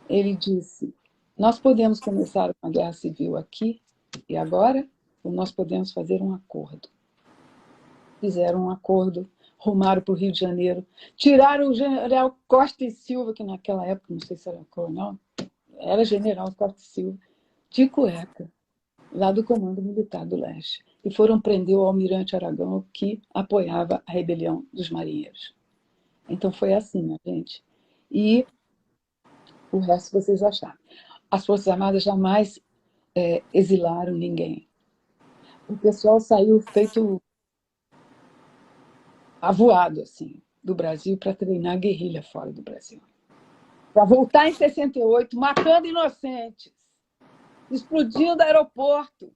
ele disse, nós podemos começar uma guerra civil aqui e agora, ou nós podemos fazer um acordo. Fizeram um acordo, rumaram para o Rio de Janeiro, tiraram o general Costa e Silva, que naquela época, não sei se era coronel, era general Costa e Silva, de cueca, lá do Comando Militar do Leste. E foram prender o almirante Aragão, que apoiava a rebelião dos marinheiros. Então foi assim, minha gente. E o resto vocês já sabem. As Forças Armadas jamais exilaram ninguém. O pessoal saiu feito avoado, assim, do Brasil para treinar guerrilha fora do Brasil. Para voltar em 68, matando inocentes. explodindo aeroporto,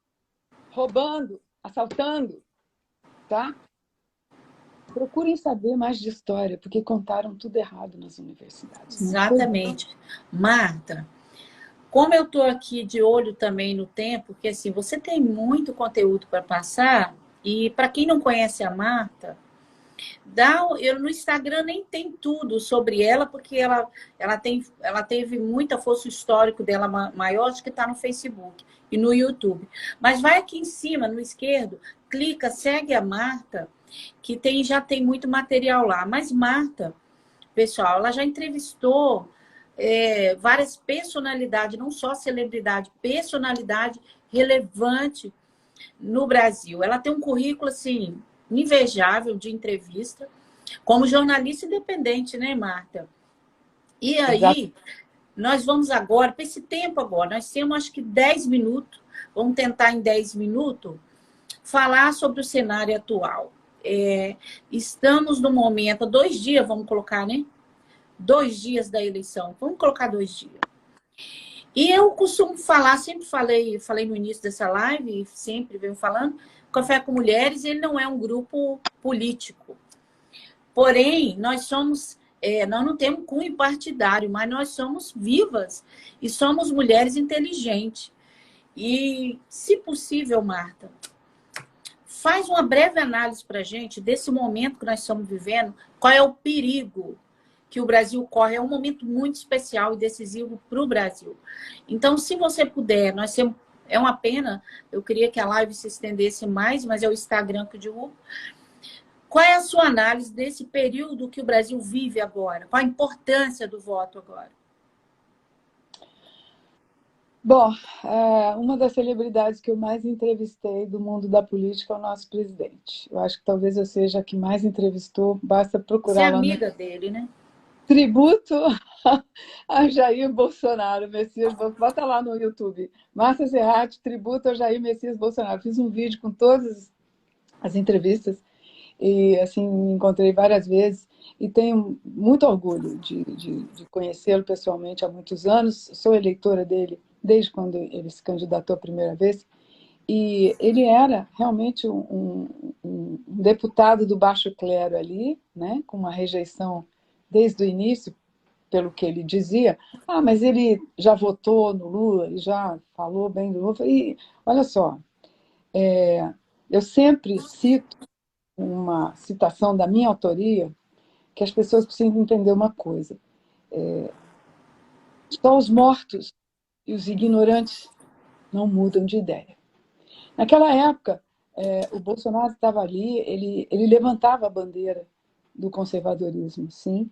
roubando, assaltando, tá? Procurem saber mais de história, porque contaram tudo errado nas universidades. Não foi? Exatamente. Marta, como eu estou aqui de olho também no tempo, porque assim, você tem muito conteúdo para passar, e para quem não conhece a Marta, eu no Instagram nem tem tudo sobre ela, porque ela teve muita força, o histórico dela maior, acho que está no Facebook e no YouTube. Mas vai aqui em cima, no esquerdo, clica, segue a Marta, que já tem muito material lá. Mas Marta, pessoal, ela já entrevistou várias personalidades, não só celebridade, personalidade relevante no Brasil. Ela tem um currículo assim invejável de entrevista, como jornalista independente, né, Marta? E Exato. aí, nós vamos agora, para esse tempo agora, nós temos acho que 10 minutos, vamos tentar em 10 minutos falar sobre o cenário atual. Estamos no momento, 2 dias, vamos colocar, né? 2 dias da eleição, vamos colocar 2 dias. E eu costumo falar, sempre falei no início dessa live, sempre venho falando, Café com Mulheres, ele não é um grupo político. Porém, nós não temos cunho partidário, mas nós somos vivas e somos mulheres inteligentes. E, se possível, Marta, faz uma breve análise para a gente desse momento que nós estamos vivendo, qual é o perigo que o Brasil corre. É um momento muito especial e decisivo para o Brasil. Então, se você puder, é uma pena, eu queria que a live se estendesse mais, mas é o Instagram que eu divulgo. Qual é a sua análise desse período que o Brasil vive agora? Qual a importância do voto agora? Bom, uma das celebridades que eu mais entrevistei do mundo da política é o nosso presidente. Eu acho que talvez eu seja a que mais entrevistou, basta Você é procurar lá no amiga dele, né? Tributo a Jair Bolsonaro, Messias Bolsonaro. Bota lá no YouTube. Márcia Serrati, tributo a Jair Messias Bolsonaro. Fiz um vídeo com todas as entrevistas e assim me encontrei várias vezes e tenho muito orgulho de conhecê-lo pessoalmente há muitos anos. Sou eleitora dele desde quando ele se candidatou a primeira vez e ele era realmente um deputado do baixo clero ali, né, com uma rejeição desde o início, pelo que ele dizia. Ah, mas ele já votou no Lula, ele já falou bem do Lula. E olha só, eu sempre cito uma citação da minha autoria, que as pessoas precisam entender uma coisa. Só os mortos e os ignorantes não mudam de ideia. Naquela época, o Bolsonaro estava ali, ele levantava a bandeira do conservadorismo, sim,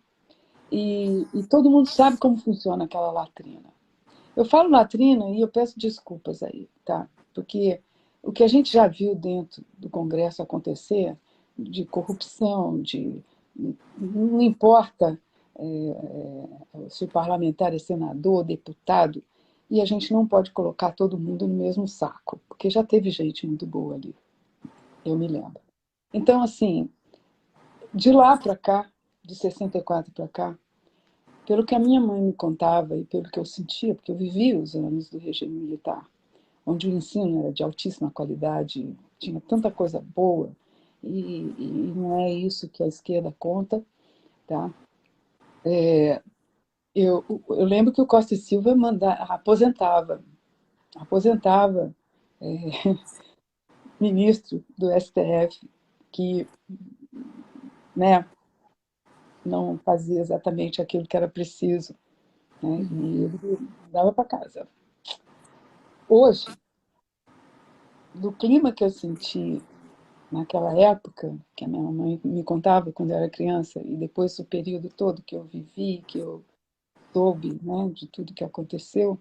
e todo mundo sabe como funciona aquela latrina. Eu falo latrina e eu peço desculpas aí, tá? Porque o que a gente já viu dentro do Congresso acontecer, de corrupção, não importa se o parlamentar é senador, deputado, e a gente não pode colocar todo mundo no mesmo saco, porque já teve gente muito boa ali, eu me lembro. Então, assim, de lá para cá, de 64 para cá, pelo que a minha mãe me contava e pelo que eu sentia, porque eu vivi os anos do regime militar, onde o ensino era de altíssima qualidade, tinha tanta coisa boa, e não é isso que a esquerda conta, tá? Eu lembro que o Costa e Silva aposentava ministro do STF, que, né, não fazia exatamente aquilo que era preciso, né, e ele dava para casa. Hoje, do clima que eu senti naquela época, que a minha mãe me contava quando eu era criança, e depois do período todo que eu vivi, que eu soube, né, de tudo que aconteceu,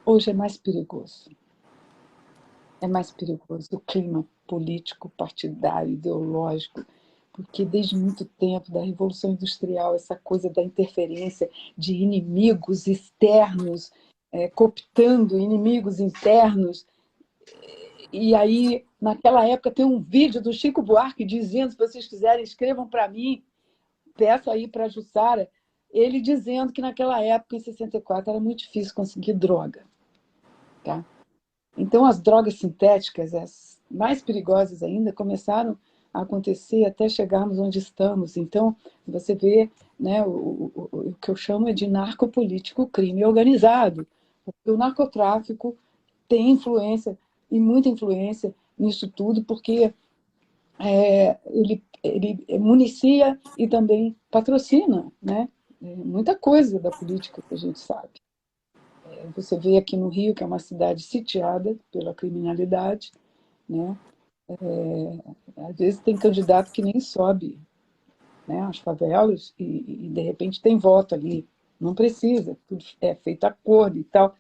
hoje é mais perigoso. É mais perigoso o clima político, partidário, ideológico, porque desde muito tempo, da Revolução Industrial, essa coisa da interferência de inimigos externos, cooptando inimigos internos. E aí, naquela época, tem um vídeo do Chico Buarque dizendo: se vocês quiserem, escrevam para mim, peço aí para a Jussara, ele dizendo que naquela época, em 64, era muito difícil conseguir droga. Tá? Então, as drogas sintéticas, as mais perigosas ainda, começaram a acontecer até chegarmos onde estamos. Então, você vê, né, o que eu chamo de narcopolítico crime organizado. Porque o narcotráfico tem influência, e muita influência nisso tudo, porque ele municia e também patrocina, né? Muita coisa da política que a gente sabe. Você vê aqui no Rio, que é uma cidade sitiada pela criminalidade, né? Às vezes tem candidato que nem sobe, né, as favelas e de repente tem voto ali. Não precisa, tudo é feito a acordo e tal.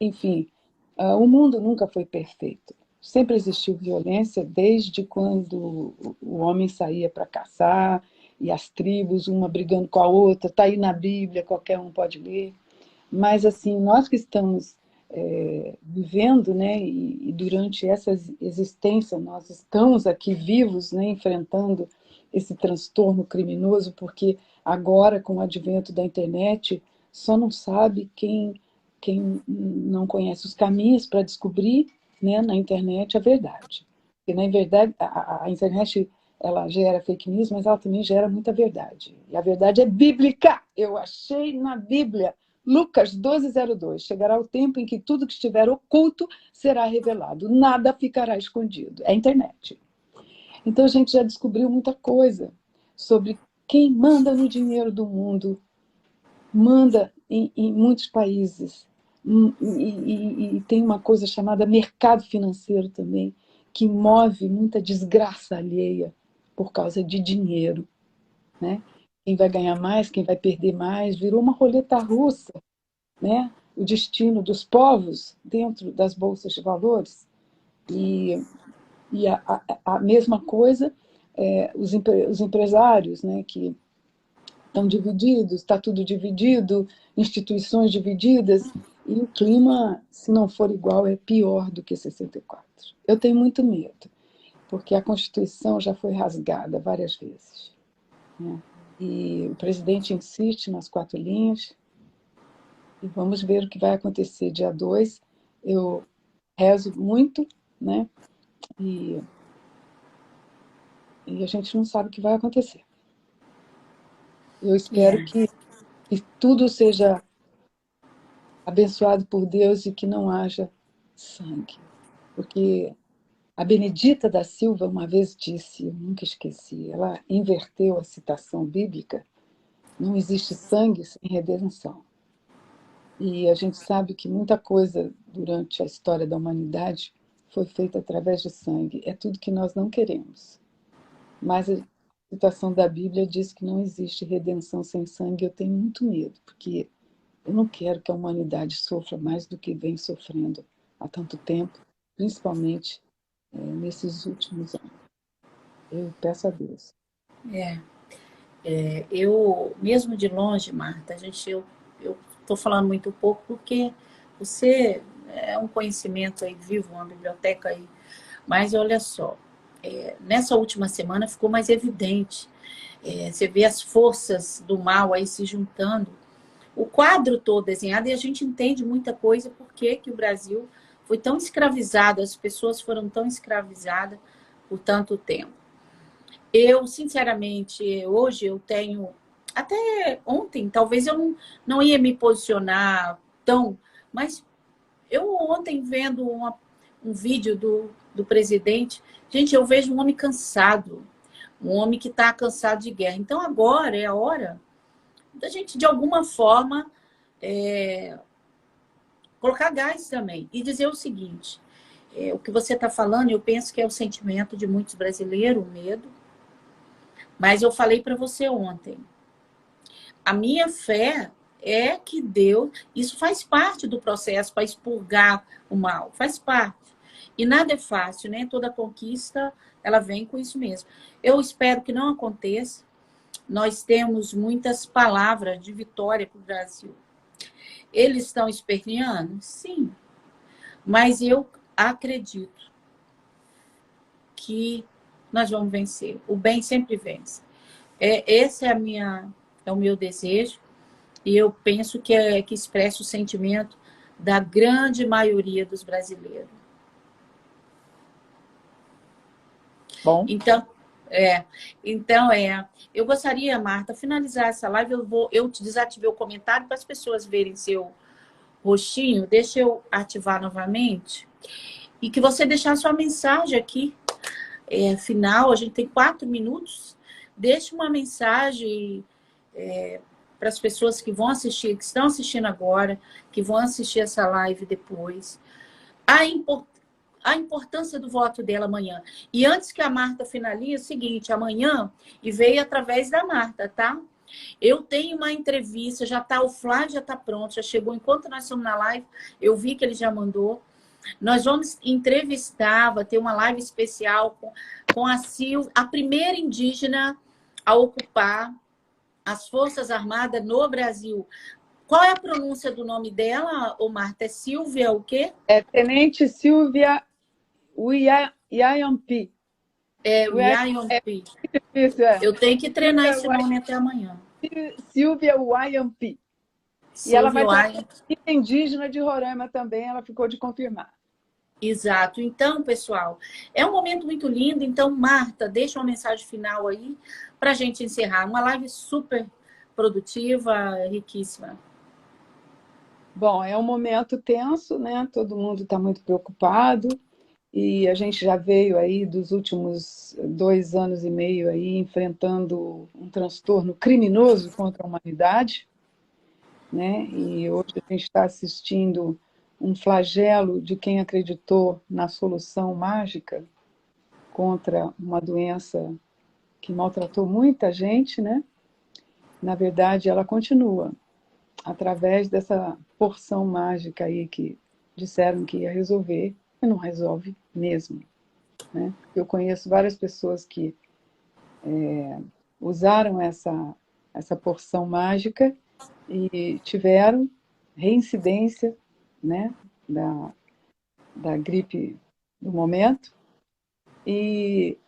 Enfim, o mundo nunca foi perfeito. Sempre existiu violência desde quando o homem saía para caçar e as tribos, uma brigando com a outra. Está aí na Bíblia, qualquer um pode ler. Mas, assim, nós que estamos vivendo, né, e durante essa existência, nós estamos aqui vivos, né, enfrentando esse transtorno criminoso, porque agora, com o advento da internet, só não sabe quem não conhece os caminhos para descobrir, né, na internet a verdade. Porque, na verdade, a internet ela gera fake news, mas ela também gera muita verdade. E a verdade é bíblica. Eu achei na Bíblia Lucas 12:02, chegará o tempo em que tudo que estiver oculto será revelado, nada ficará escondido. É a internet. Então a gente já descobriu muita coisa sobre quem manda no dinheiro do mundo, manda em muitos países. E tem uma coisa chamada mercado financeiro também, que move muita desgraça alheia por causa de dinheiro, né? Quem vai ganhar mais, quem vai perder mais, virou uma roleta russa, né? O destino dos povos dentro das bolsas de valores. E a mesma coisa, os empresários, né, que estão divididos, está tudo dividido, instituições divididas, e o clima, se não for igual, é pior do que 64. Eu tenho muito medo, porque a Constituição já foi rasgada várias vezes, né? E o presidente insiste nas 4 linhas, e vamos ver o que vai acontecer dia 2. Eu rezo muito, né? E a gente não sabe o que vai acontecer. Eu espero que tudo seja abençoado por Deus e que não haja sangue. Porque a Benedita da Silva uma vez disse, eu nunca esqueci, ela inverteu a citação bíblica, não existe sangue sem redenção. E a gente sabe que muita coisa durante a história da humanidade foi feita através de sangue. É tudo que nós não queremos. Mas a citação da Bíblia diz que não existe redenção sem sangue. Eu tenho muito medo, porque eu não quero que a humanidade sofra mais do que vem sofrendo há tanto tempo, principalmente nesses últimos anos. Eu peço a Deus. Eu, mesmo de longe, Marta, eu estou falando muito pouco porque você é um conhecimento aí vivo, uma biblioteca aí. Mas olha só, nessa última semana ficou mais evidente. Você vê as forças do mal aí se juntando. O quadro todo desenhado, e a gente entende muita coisa porque que o Brasil foi tão escravizado, as pessoas foram tão escravizadas por tanto tempo. Eu, sinceramente, hoje eu tenho... Até ontem, talvez eu não ia me posicionar tão... Mas eu ontem vendo um vídeo do presidente, gente, eu vejo um homem cansado. Um homem que está cansado de guerra. Então agora é a hora da gente, de alguma forma, colocar gás também. E dizer o seguinte, o que você está falando, eu penso que é o sentimento de muitos brasileiros, o medo. Mas eu falei para você ontem, a minha fé é que Deus... Isso faz parte do processo para expurgar o mal, faz parte. E nada é fácil, né? Toda conquista, ela vem com isso mesmo. Eu espero que não aconteça. Nós temos muitas palavras de vitória para o Brasil. Eles estão esperneando? Sim. Mas eu acredito que nós vamos vencer. O bem sempre vence. Esse é o meu desejo. E eu penso que expressa o sentimento da grande maioria dos brasileiros. Bom, Então, é, então, eu gostaria, Marta, finalizar essa live. Eu te desativei o comentário para as pessoas verem seu rostinho. Deixa eu ativar novamente. E que você deixar sua mensagem aqui, final. A gente tem 4 minutos. Deixe uma mensagem para as pessoas que vão assistir, que estão assistindo agora, que vão assistir essa live depois. A importância do voto dela amanhã. E antes que a Marta finalize, é o seguinte, amanhã, e veio através da Marta, tá? Eu tenho uma entrevista, já tá, o Flávio já tá pronto, já chegou. Enquanto nós estamos na live, eu vi que ele já mandou. Nós vamos entrevistar, vai ter uma live especial com a Silvia, a primeira indígena a ocupar as Forças Armadas no Brasil. Qual é a pronúncia do nome dela, ô Marta? É Silvia o quê? é Tenente Silvia Yayampi. É o Yayompi. Isso é. Eu tenho que treinar Silvia esse nome até amanhã. Silvia Yayampi. E ela vai Silvio trazer Yayompi. indígena de Roraima também, ela ficou de confirmar. Exato. Então, pessoal, é um momento muito lindo. Então, Marta, deixa uma mensagem final aí para a gente encerrar. Uma live super produtiva, riquíssima. Bom, é um momento tenso, né? Todo mundo está muito preocupado e a gente já veio aí dos últimos 2 anos e meio aí enfrentando um transtorno criminoso contra a humanidade, né? E hoje a gente está assistindo um flagelo de quem acreditou na solução mágica contra uma doença que maltratou muita gente, né? Na verdade, ela continua através dessa porção mágica aí que disseram que ia resolver e não resolve mesmo, né? Eu conheço várias pessoas que usaram essa porção mágica e tiveram reincidência, né, da gripe do momento, e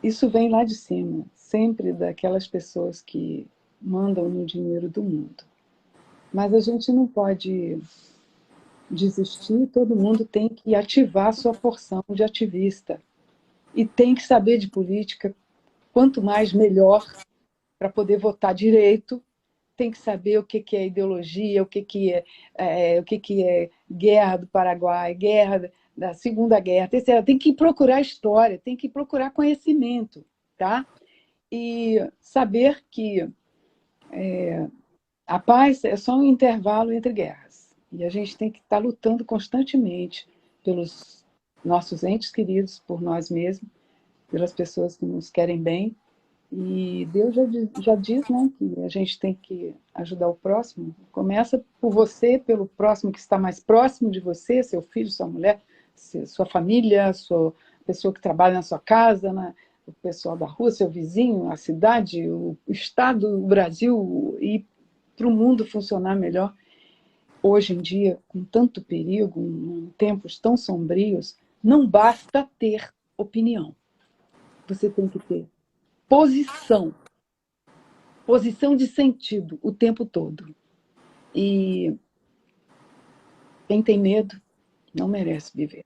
isso vem lá de cima, sempre daquelas pessoas que mandam no dinheiro do mundo. Mas a gente não pode desistir, todo mundo tem que ativar a sua porção de ativista. E tem que saber de política, quanto mais melhor, para poder votar direito. Tem que saber o que é ideologia, o que é guerra do Paraguai, guerra da Segunda Guerra, terceira. Tem que procurar história, tem que procurar conhecimento, tá? E saber que a paz é só um intervalo entre guerras. E a gente tem que estar lutando constantemente pelos nossos entes queridos, por nós mesmos, pelas pessoas que nos querem bem. E Deus já diz, né, que a gente tem que ajudar o próximo. Começa por você, pelo próximo que está mais próximo de você, seu filho, sua mulher, sua família, sua pessoa que trabalha na sua casa, né, o pessoal da rua, seu vizinho, a cidade, o estado, o Brasil, e para o mundo funcionar melhor. Hoje em dia, com tanto perigo, em tempos tão sombrios, não basta ter opinião. Você tem que ter posição de sentido o tempo todo. E quem tem medo não merece viver.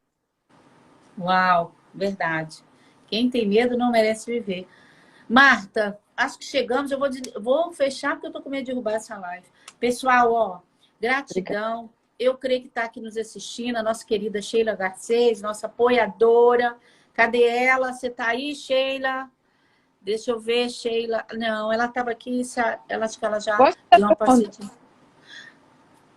Uau, verdade. Quem tem medo não merece viver. Marta, acho que chegamos. Eu vou fechar porque eu tô com medo de derrubar essa live. Pessoal, ó, Obrigada. gratidão. Eu creio que está aqui nos assistindo a nossa querida Sheila Garcês, nossa apoiadora. Cadê ela? Você tá aí, Sheila? Deixa eu ver, Sheila. Não, ela estava aqui, acho que ela já Gosto da deu uma sua onda. passadinha.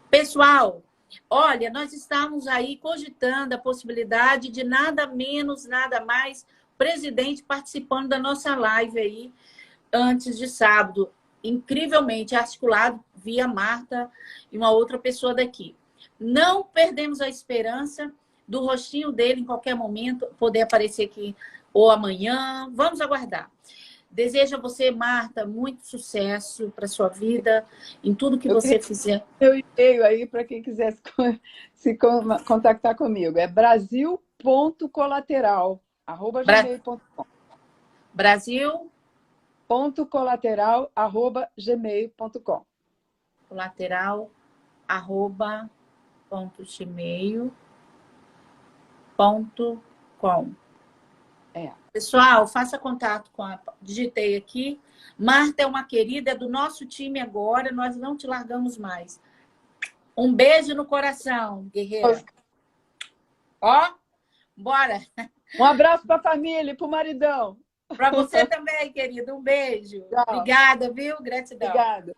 Pessoal, olha, nós estamos aí cogitando a possibilidade de nada menos, nada mais, presidente participando da nossa live aí antes de sábado. Incrivelmente articulado via Marta e uma outra pessoa daqui. Não perdemos a esperança do rostinho dele em qualquer momento poder aparecer aqui ou amanhã. Vamos aguardar. Desejo a você, Marta, muito sucesso para sua vida, em tudo que Eu você queria fizer. meu e-mail aí para quem quisesse se contactar comigo. É Bra brasil.colateral@gmail.com. Brasil, .colateral@gmail.com. colateral@gmail.com. É. Pessoal, faça contato com a... Digitei aqui. Marta é uma querida, é do nosso time agora, nós não te largamos mais. Um beijo no coração, guerreira. Ó, bora. Um abraço para a família e para o maridão. Para você também, querida. Um beijo. Tchau. Obrigada, viu? Gratidão. Obrigada.